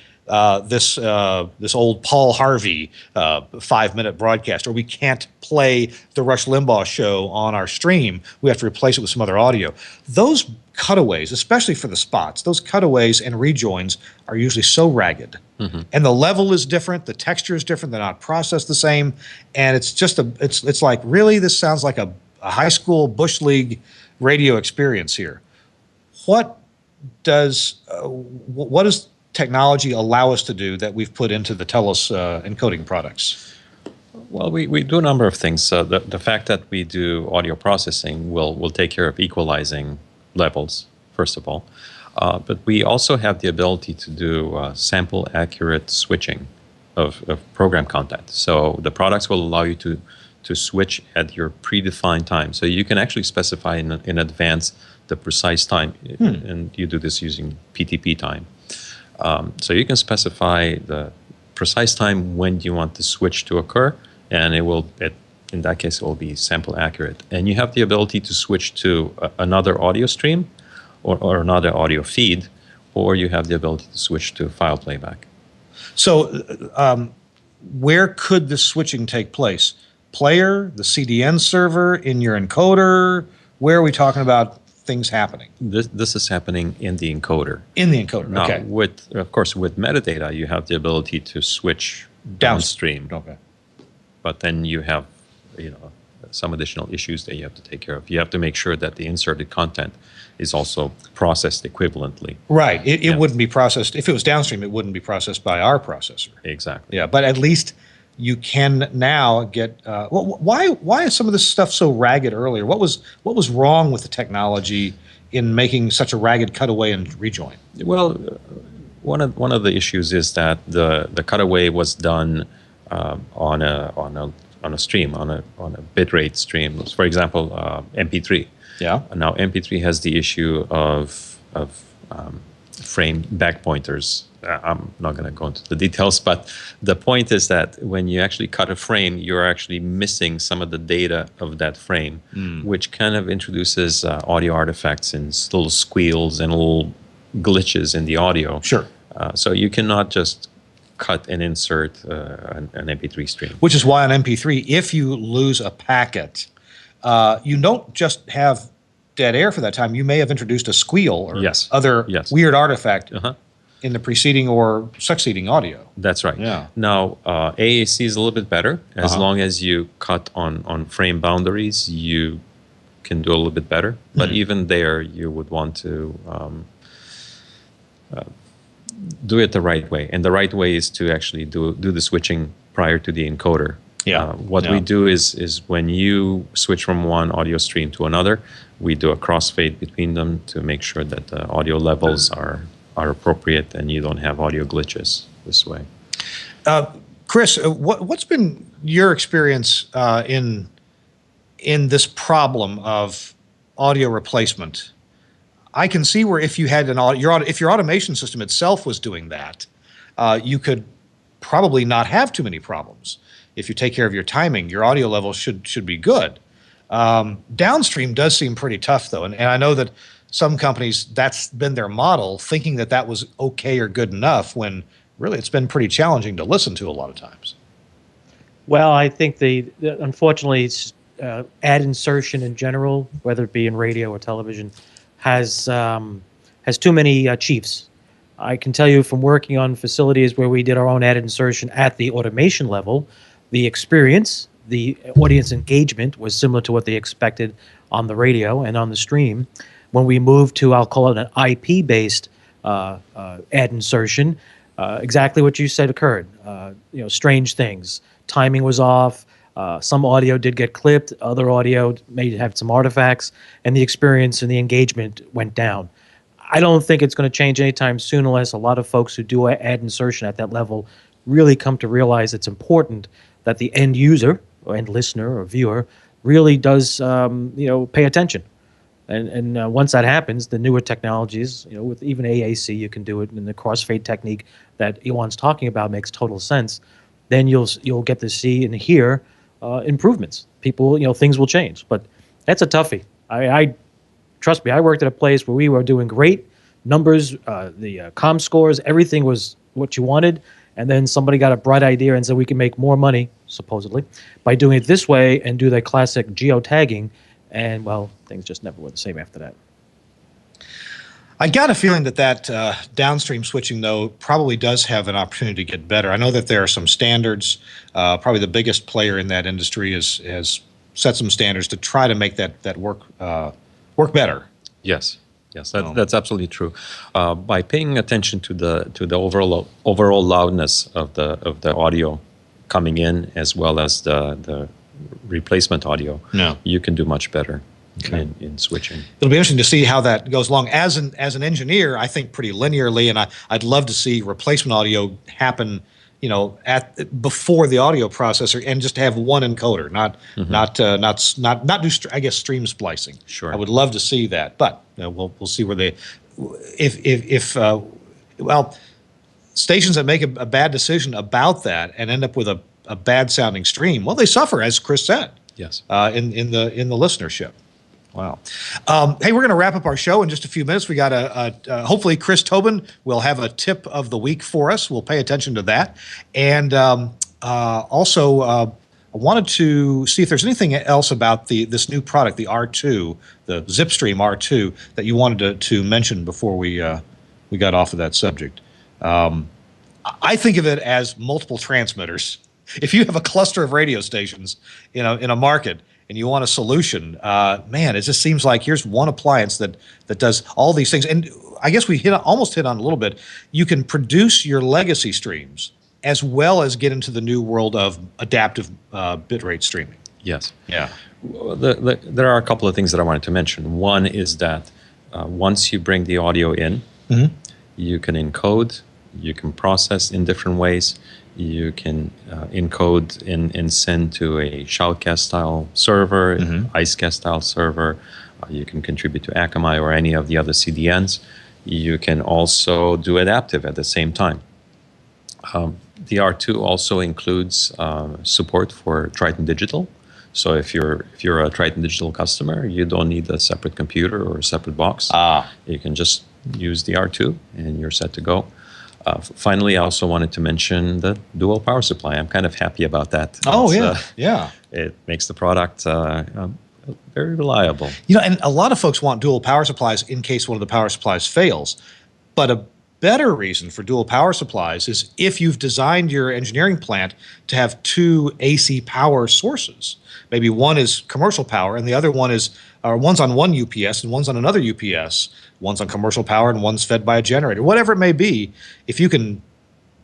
this old Paul Harvey 5-minute broadcast, or we can't play the Rush Limbaugh show on our stream. We have to replace it with some other audio. Those cutaways, especially for the spots, those cutaways and rejoins are usually so ragged. And the level is different, the texture is different, they're not processed the same, and it's just it's like, really, this sounds like a high school Bush League radio experience here. What does technology allow us to do that we've put into the Telos encoding products? Well, we do a number of things. The fact that we do audio processing will take care of equalizing levels, first of all. But we also have the ability to do sample accurate switching of program content. So the products will allow you to switch at your predefined time. So you can actually specify in advance the precise time, and you do this using PTP time. So you can specify the precise time when you want the switch to occur, and in that case, it will be sample accurate. And you have the ability to switch to another audio stream or another audio feed, or you have the ability to switch to file playback. So where could this switching take place? Player, the CDN server, in your encoder? Where are we talking about things happening? This is happening in the encoder. In the encoder, now, okay. Of course, with metadata, you have the ability to switch downstream. Okay. But then you have, some additional issues that you have to take care of. You have to make sure that the inserted content is also processed equivalently. Right. It wouldn't be processed. If it was downstream, it wouldn't be processed by our processor. Exactly. Yeah, but at least you can now get. Why is some of this stuff so ragged earlier? What was wrong with the technology in making such a ragged cutaway and rejoin? Well, one of the issues is that the cutaway was done on a stream, on a bitrate stream. For example, MP3. Yeah. Now MP3 has the issue of frame back pointers. I'm not going to go into the details, but the point is that when you actually cut a frame, you're actually missing some of the data of that frame, which kind of introduces audio artifacts and little squeals and little glitches in the audio. Sure. So you cannot just cut and insert an MP3 stream. Which is why on MP3, if you lose a packet, you don't just have dead air for that time. You may have introduced a squeal or other weird artifact in the preceding or succeeding audio. That's right. Yeah. Now, AAC is a little bit better. As long as you cut on frame boundaries, you can do a little bit better. But even there, you would want to do it the right way. And the right way is to actually do the switching prior to the encoder. What we do is when you switch from one audio stream to another, we do a crossfade between them to make sure that the audio levels are appropriate and you don't have audio glitches this way. Chris, what's been your experience in this problem of audio replacement? I can see where if you had if your automation system itself was doing that, you could probably not have too many problems. If you take care of your timing, your audio levels should be good. Downstream does seem pretty tough, though, and I know that some companies, that's been their model, thinking that was okay or good enough, when really it's been pretty challenging to listen to a lot of times. Well, I think unfortunately, ad insertion in general, whether it be in radio or television, has too many chiefs. I can tell you from working on facilities where we did our own ad insertion at the automation level, the experience, the audience engagement was similar to what they expected on the radio and on the stream. When we moved to, I'll call it an IP-based ad insertion, exactly what you said occurred. Strange things. Timing was off. Some audio did get clipped. Other audio may have some artifacts, and the experience and the engagement went down. I don't think it's going to change anytime soon, unless a lot of folks who do ad insertion at that level really come to realize it's important that the end user or end listener or viewer really does pay attention. And once that happens, the newer technologies, with even AAC, you can do it, and the crossfade technique that Ioan's talking about makes total sense. Then you'll get to see and hear improvements. People, things will change, but that's a toughie. I trust me. I worked at a place where we were doing great numbers, the comm scores, everything was what you wanted, and then somebody got a bright idea and said we can make more money, supposedly, by doing it this way and do the classic geotagging. And, well, things just never were the same after that. I got a feeling that downstream switching, though, probably does have an opportunity to get better. I know that there are some standards. Probably the biggest player in that industry has set some standards to try to make that work better. Yes, that's absolutely true. By paying attention to the overall loudness of the audio coming in, as well as the replacement audio, you can do much better in switching. It'll be interesting to see how that goes along. As an engineer, I think pretty linearly, and I'd love to see replacement audio happen, before the audio processor, and just have one encoder, not do I guess stream splicing. Sure, I would love to see that, but we'll see where they if stations that make a bad decision about that and end up with a bad sounding stream, well, they suffer, as Chris said. Yes. In the listenership. Wow. Hey, we're going to wrap up our show in just a few minutes. We got hopefully Chris Tobin will have a tip of the week for us. We'll pay attention to that. And also, I wanted to see if there's anything else about this new product, the R2, the Zipstream R2, that you wanted to mention before we got off of that subject. I think of it as multiple transmitters. If you have a cluster of radio stations, in a market, and you want a solution, man, it just seems like here's one appliance that does all these things. And I guess we almost hit on a little bit. You can produce your legacy streams as well as get into the new world of adaptive bitrate streaming. Yes. Yeah. Well, there are a couple of things that I wanted to mention. One is that once you bring the audio in, you can encode, you can process in different ways. You can encode and send to a shoutcast style server, icecast style server. You can contribute to Akamai or any of the other CDNs. You can also do adaptive at the same time. The R2 also includes support for Triton Digital. So if you're a Triton Digital customer, you don't need a separate computer or a separate box. You can just use the R2 and you're set to go. Finally, I also wanted to mention the dual power supply. I'm kind of happy about that. Yeah. It makes the product very reliable. And a lot of folks want dual power supplies in case one of the power supplies fails. But a better reason for dual power supplies is if you've designed your engineering plant to have two AC power sources. Maybe one is commercial power and the other one is, one's on one UPS and one's on another UPS. One's on commercial power and one's fed by a generator. Whatever it may be, if you can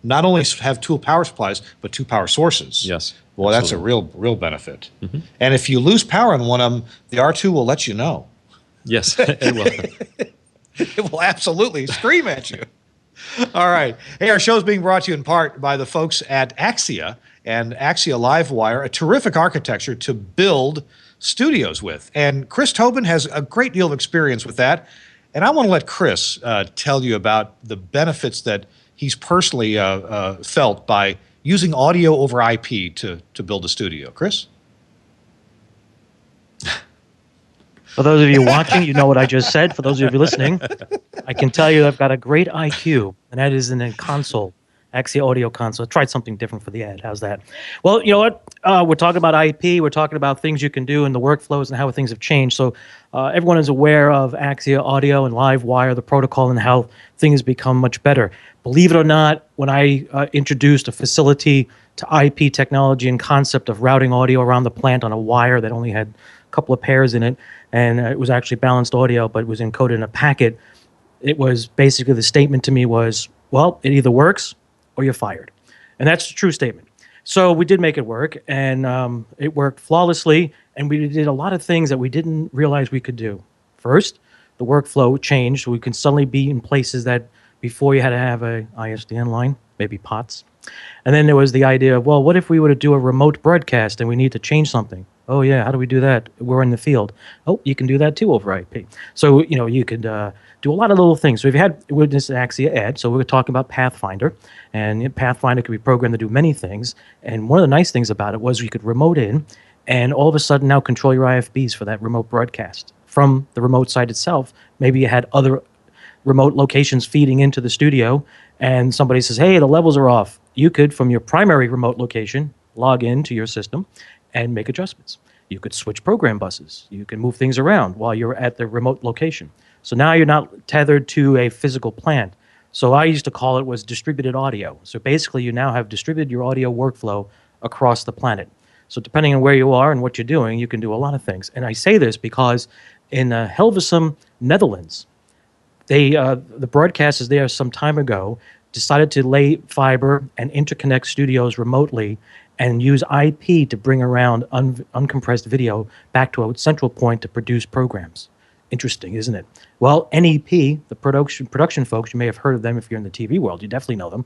not only have two power supplies, but two power sources. Yes. Well, that's a real benefit. And if you lose power on one of them, the R2 will let you know. Yes, it will. It will absolutely scream at you. All right. Hey, our show is being brought to you in part by the folks at Axia and Axia Livewire, a terrific architecture to build studios with. And Chris Tobin has a great deal of experience with that. And I want to let Chris tell you about the benefits that he's personally felt by using audio over IP to build a studio. Chris? For those of you watching, you know what I just said. For those of you listening, I can tell you I've got a great IQ, and that is in a console, Axia Audio Console. I tried something different for the ad. How's that? Well, you know what? We're talking about IP. We're talking about things you can do in the workflows and how things have changed. So everyone is aware of Axia Audio and Livewire, the protocol, and how things become much better. Believe it or not, when I introduced a facility to IP technology and concept of routing audio around the plant on a wire that only had a couple of pairs in it, and it was actually balanced audio, but it was encoded in a packet, it was basically the statement to me was, well, it either works or you're fired. And that's a true statement. So we did make it work, and it worked flawlessly, and we did a lot of things that we didn't realize we could do. First, the workflow changed. We can suddenly be in places that before you had to have a ISDN line, maybe POTS. And then there was the idea of, well, what if we were to do a remote broadcast and we need to change something? Oh, yeah, how do we do that? We're in the field. Oh, you can do that too over IP. So, you know, you could do a lot of little things. So if you had this Axia ad, so we were talking about Pathfinder, and Pathfinder could be programmed to do many things. And one of the nice things about it was you could remote in and all of a sudden now control your IFBs for that remote broadcast from the remote site itself. Maybe you had other remote locations feeding into the studio, and somebody says, hey, the levels are off. You could, from your primary remote location, log into your system and make adjustments. You could switch program buses. You can move things around while you're at the remote location. So now you're not tethered to a physical plant. So I used to call it was distributed audio. So basically you now have distributed your audio workflow across the planet. So depending on where you are and what you're doing, you can do a lot of things. And I say this because in Hilversum, Netherlands, the broadcasters there some time ago decided to lay fiber and interconnect studios remotely and use IP to bring around uncompressed video back to a central point to produce programs. Interesting, isn't it? Well, NEP, the production folks, you may have heard of them if you're in the TV world, you definitely know them.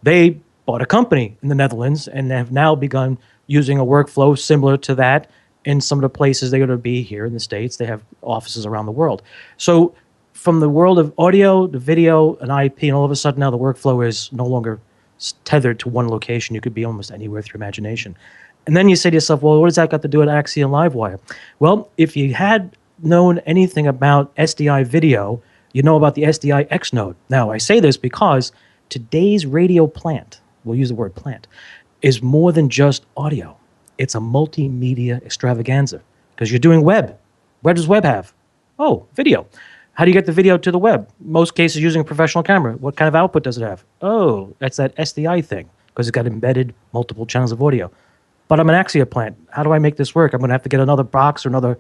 They bought a company in the Netherlands and have now begun using a workflow similar to that in some of the places they're going to be here in the States. They have offices around the world. So from the world of audio, the video, and IP, and all of a sudden now the workflow is no longer tethered to one location. You could be almost anywhere with your imagination. And then you say to yourself, well, what does that got to do with Axia and Livewire? Well, if you had known anything about SDI video, you know about the SDI X node. Now, I say this because today's radio plant, we'll use the word plant, is more than just audio. It's a multimedia extravaganza because you're doing web. What does web have? Oh, video. How do you get the video to the web? Most cases using a professional camera. What kind of output does it have? Oh, that's that SDI thing because it's got embedded multiple channels of audio. But I'm an Axia plant. How do I make this work? I'm going to have to get another box or another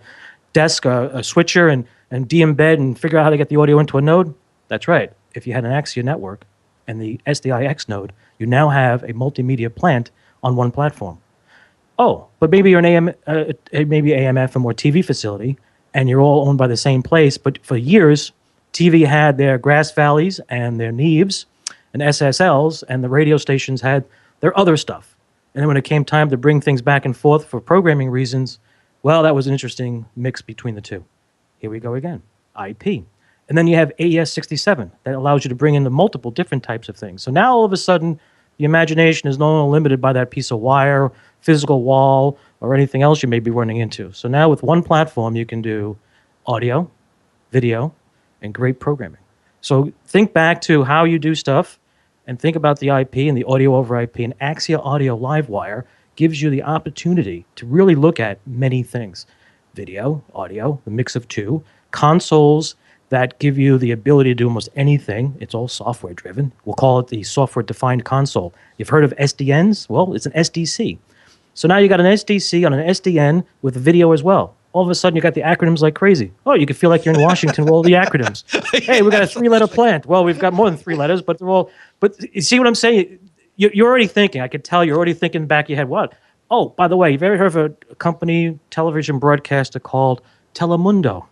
desk, a switcher, and de-embed and figure out how to get the audio into a node? That's right. If you had an Axia network and the SDIX node, you now have a multimedia plant on one platform. Oh, but maybe you're an maybe AM/FM or TV facility, and you're all owned by the same place. But for years, TV had their Grass Valleys and their Neves and SSLs, and the radio stations had their other stuff. And then when it came time to bring things back and forth for programming reasons, well, that was an interesting mix between the two. Here we go again, IP. And then you have AES-67 that allows you to bring in the multiple different types of things. So now all of a sudden, the imagination is no longer limited by that piece of wire, physical wall, or anything else you may be running into. So now with one platform, you can do audio, video, and great programming. So think back to how you do stuff and think about the IP and the audio over IP. And Axia Audio Livewire gives you the opportunity to really look at many things. Video, audio, the mix of two, consoles that give you the ability to do almost anything. It's all software driven. We'll call it the software defined console. You've heard of SDNs? Well, it's an SDC. So now you got an SDC on an SDN with video as well. All of a sudden, you got the acronyms like crazy. Oh, you can feel like you're in Washington with all the acronyms. Hey, we got a 3-letter plant. Well, we've got more than 3 letters, but they're all. But you see what I'm saying? You're already thinking. I could tell you're already thinking back of your head. What? Oh, by the way, you've ever heard of a company television broadcaster called Telemundo?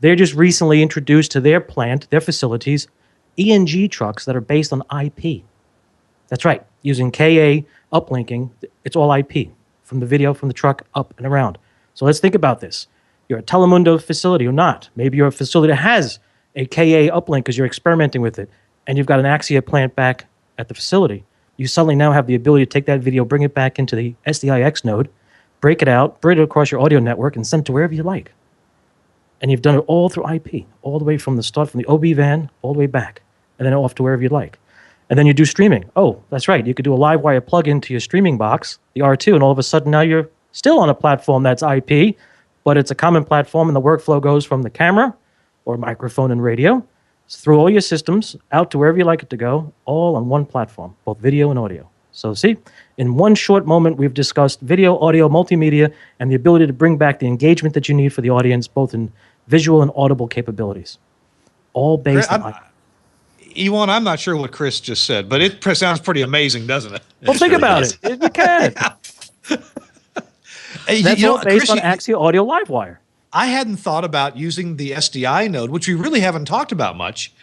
They're just recently introduced to their plant, their facilities, ENG trucks that are based on IP. That's right, using KA uplinking. It's all IP from the video from the truck up and around. So let's think about this. You're a Telemundo facility or not. Maybe you're a facility that has a KA uplink because you're experimenting with it, and you've got an Axia plant back at the facility. You suddenly now have the ability to take that video, bring it back into the SDIX node, break it out, bring it across your audio network, and send it to wherever you like. And you've done it all through IP, all the way from the start, from the OB van, all the way back, and then off to wherever you'd like. And then you do streaming. Oh, that's right. You could do a Livewire plug-in to your streaming box, the R2, and all of a sudden now you're still on a platform that's IP, but it's a common platform, and the workflow goes from the camera or microphone and radio through all your systems out to wherever you like it to go, all on one platform, both video and audio. So see, in one short moment, we've discussed video, audio, multimedia, and the ability to bring back the engagement that you need for the audience, both in visual and audible capabilities, all based on IP. Ioan, I'm not sure what Chris just said, but it sounds pretty amazing, doesn't it? Well, think about it. You can. That's all based on Axia Audio Livewire. I hadn't thought about using the SDI node, which we really haven't talked about much,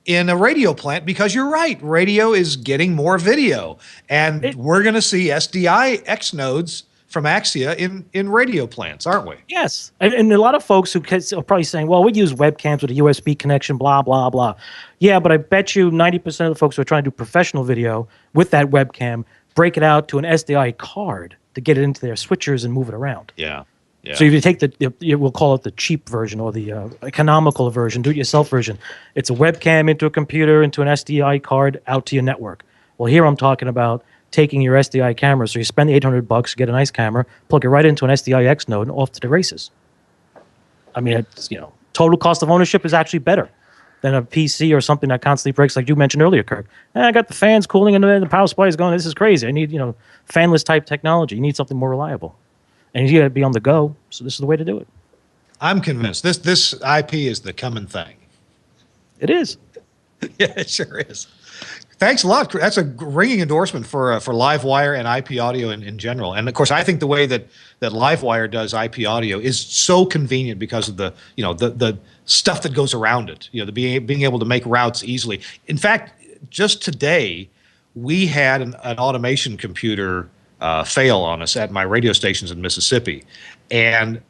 in a radio plant, because you're right. Radio is getting more video, and we're going to see SDIX nodes from Axia in radio plants, aren't we? Yes. And a lot of folks who are probably saying, well, we use webcams with a USB connection, blah, blah, blah. Yeah, but I bet you 90% of the folks who are trying to do professional video with that webcam break it out to an SDI card to get it into their switchers and move it around. Yeah. Yeah. So if you take we'll call it the cheap version or the economical version, do-it-yourself version. It's a webcam into a computer, into an SDI card, out to your network. Well, here I'm talking about taking your SDI camera. So you spend the $800, get a nice camera, plug it right into an SDIX node, and off to the races. I mean, it's, total cost of ownership is actually better than a PC or something that constantly breaks, like you mentioned earlier, Kirk. I got the fans cooling and the power supply is going, this is crazy. I need, fanless type technology. You need something more reliable. And you got to be on the go, so this is the way to do it. I'm convinced. This IP is the coming thing. It is. Yeah, it sure is. Thanks a lot. That's a ringing endorsement for Livewire and IP audio in general. And of course, I think the way that Livewire does IP audio is so convenient because of the the stuff that goes around it. The being able to make routes easily. In fact, just today, we had an automation computer fail on us at my radio stations in Mississippi, and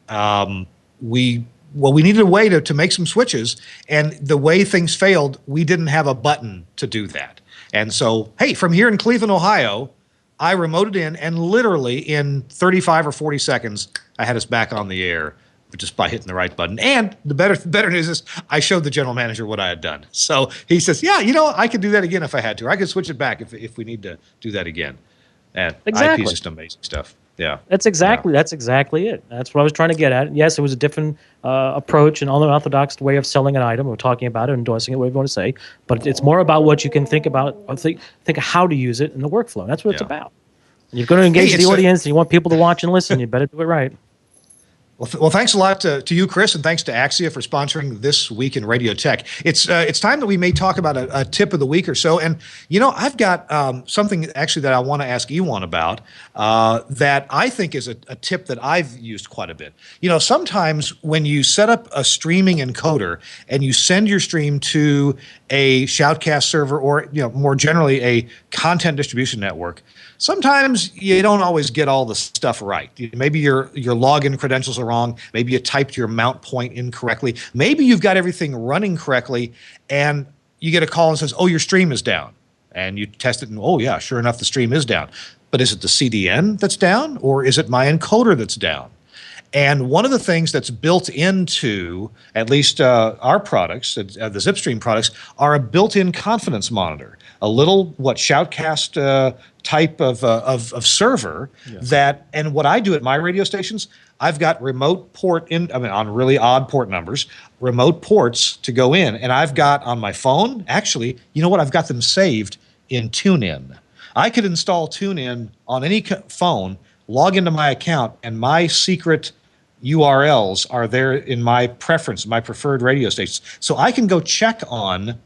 we needed a way to make some switches, and the way things failed, we didn't have a button to do that. And so, hey, from here in Cleveland, Ohio, I remoted in, and literally in 35 or 40 seconds, I had us back on the air just by hitting the right button. And the better news is I showed the general manager what I had done. So he says, yeah, I could do that again if I had to. Or I could switch it back if we need to do that again. And exactly. IP is just amazing stuff. Yeah. That's exactly it. That's what I was trying to get at. Yes, it was a different approach and unorthodox way of selling an item or talking about it, endorsing it, whatever you want to say. But it's more about what you can think about, or think how to use it in the workflow. That's what it's about. And you're going to engage the audience, and you want people to watch and listen. You better do it right. Well, thanks a lot to you, Chris, and thanks to Axia for sponsoring This Week in Radio Tech. It's time that we may talk about a tip of the week or so. And, I've got something actually that I want to ask Ioan about that I think is a tip that I've used quite a bit. Sometimes when you set up a streaming encoder and you send your stream to a shoutcast server or, more generally a content distribution network, sometimes you don't always get all the stuff right. Maybe your login credentials are wrong. Maybe you typed your mount point incorrectly. Maybe you've got everything running correctly, and you get a call and says, "Oh, your stream is down." And you test it, and oh yeah, sure enough, the stream is down. But is it the CDN that's down, or is it my encoder that's down? And one of the things that's built into at least our products, the Zipstream products, are a built-in confidence monitor, a little shoutcast type of server that. And what I do at my radio stations, I've got remote port on really odd port numbers, remote ports to go in, and I've got on my phone. Actually, I've got them saved in TuneIn. I could install TuneIn on any phone, log into my account, and my secret URLs are there in my preferred radio stations. So I can go check on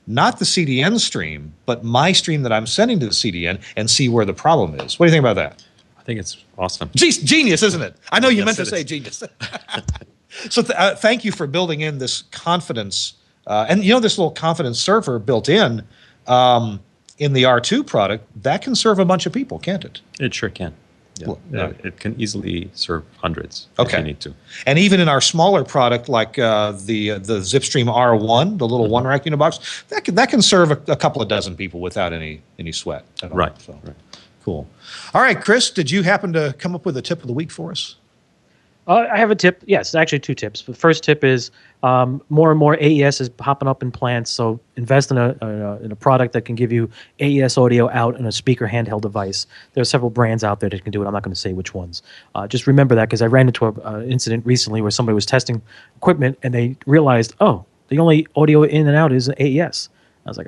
not the CDN stream, but my stream that I'm sending to the CDN and see where the problem is. What do you think about that? I think it's awesome. Genius, isn't it? I know you Yes, meant to it say is. genius. So thank you for building in this confidence. And this little confidence server built in the R2 product, that can serve a bunch of people, can't it? It sure can. Yeah. Well, It can easily serve hundreds Okay. if you need to. And even in our smaller product, like the Zipstream R1, the little one rack unibox, that can serve a couple of dozen people without any sweat at all. Right. So, Right. cool. All right, Chris, did you happen to come up with a tip of the week for us? I have a tip. Yes, actually 2 tips. The first tip is more and more AES is popping up in plants. So invest in a product that can give you AES audio out in a speaker handheld device. There are several brands out there that can do it. I'm not going to say which ones. Just remember that, because I ran into an incident recently where somebody was testing equipment and they realized, oh, the only audio in and out is AES. I was like,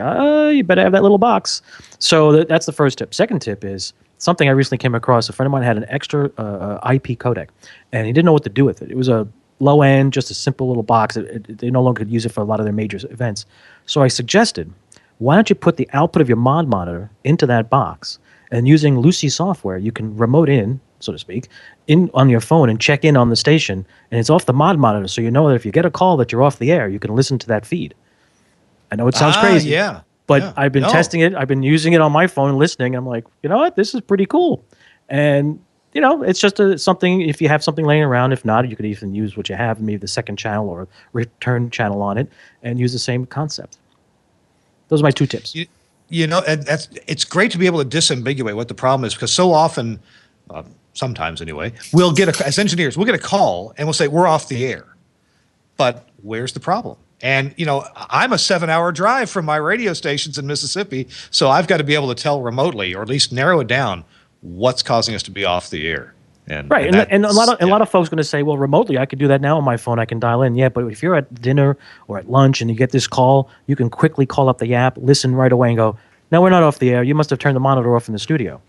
you better have that little box. So that's the first tip. Second tip is something I recently came across. A friend of mine had an extra IP codec, and he didn't know what to do with it. It was a low end, just a simple little box. They no longer could use it for a lot of their major events. So I suggested, why don't you put the output of your mod monitor into that box, and using Lucy software, you can remote in, so to speak, in on your phone and check in on the station, and it's off the mod monitor, so you know that if you get a call that you're off the air, you can listen to that feed. I know it sounds crazy. Yeah. But Yeah. I've been testing it. I've been using it on my phone, listening. I'm like, you know what? This is pretty cool. And, it's just something, if you have something laying around. If not, you could even use what you have, maybe the second channel or return channel on it, and use the same concept. Those are my 2 tips. And it's great to be able to disambiguate what the problem is, because so often, sometimes anyway, as engineers, we'll get a call and we'll say, we're off the air. But where's the problem? And, I'm a 7-hour drive from my radio stations in Mississippi, so I've got to be able to tell remotely, or at least narrow it down, what's causing us to be off the air. Right, and a lot of folks are going to say, well, remotely, I could do that now on my phone. I can dial in. Yeah, but if you're at dinner or at lunch and you get this call, you can quickly call up the app, listen right away, and go, no, we're not off the air. You must have turned the monitor off in the studio.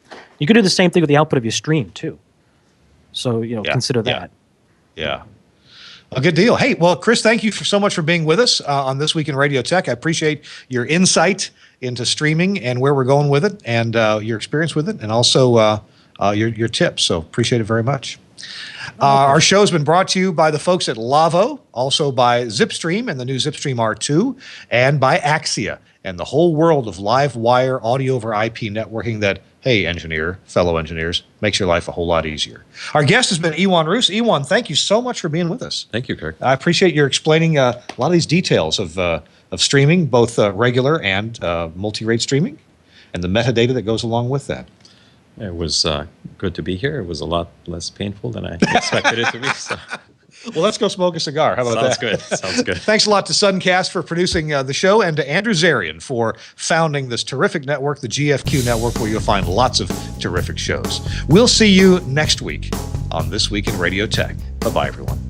You could do the same thing with the output of your stream, too. So, consider that. Yeah. A good deal. Hey, well, Chris, thank you so much for being with us on This Week in Radio Tech. I appreciate your insight into streaming and where we're going with it, and your experience with it, and also your tips. So appreciate it very much. Our show has been brought to you by the folks at Lavo, also by Zipstream and the new Zipstream R2, and by Axia and the whole world of live wire audio over IP networking that, hey, fellow engineers, makes your life a whole lot easier. Our guest has been Ioan Rus. Ioan, thank you so much for being with us. Thank you, Kirk. I appreciate your explaining a lot of these details of streaming, both regular and multi-rate streaming, and the metadata that goes along with that. It was good to be here. It was a lot less painful than I expected it to be. So. Well, let's go smoke a cigar. How about that? Sounds good. Thanks a lot to Suncast for producing the show, and to Andrew Zarian for founding this terrific network, the GFQ Network, where you'll find lots of terrific shows. We'll see you next week on This Week in Radio Tech. Bye-bye, everyone.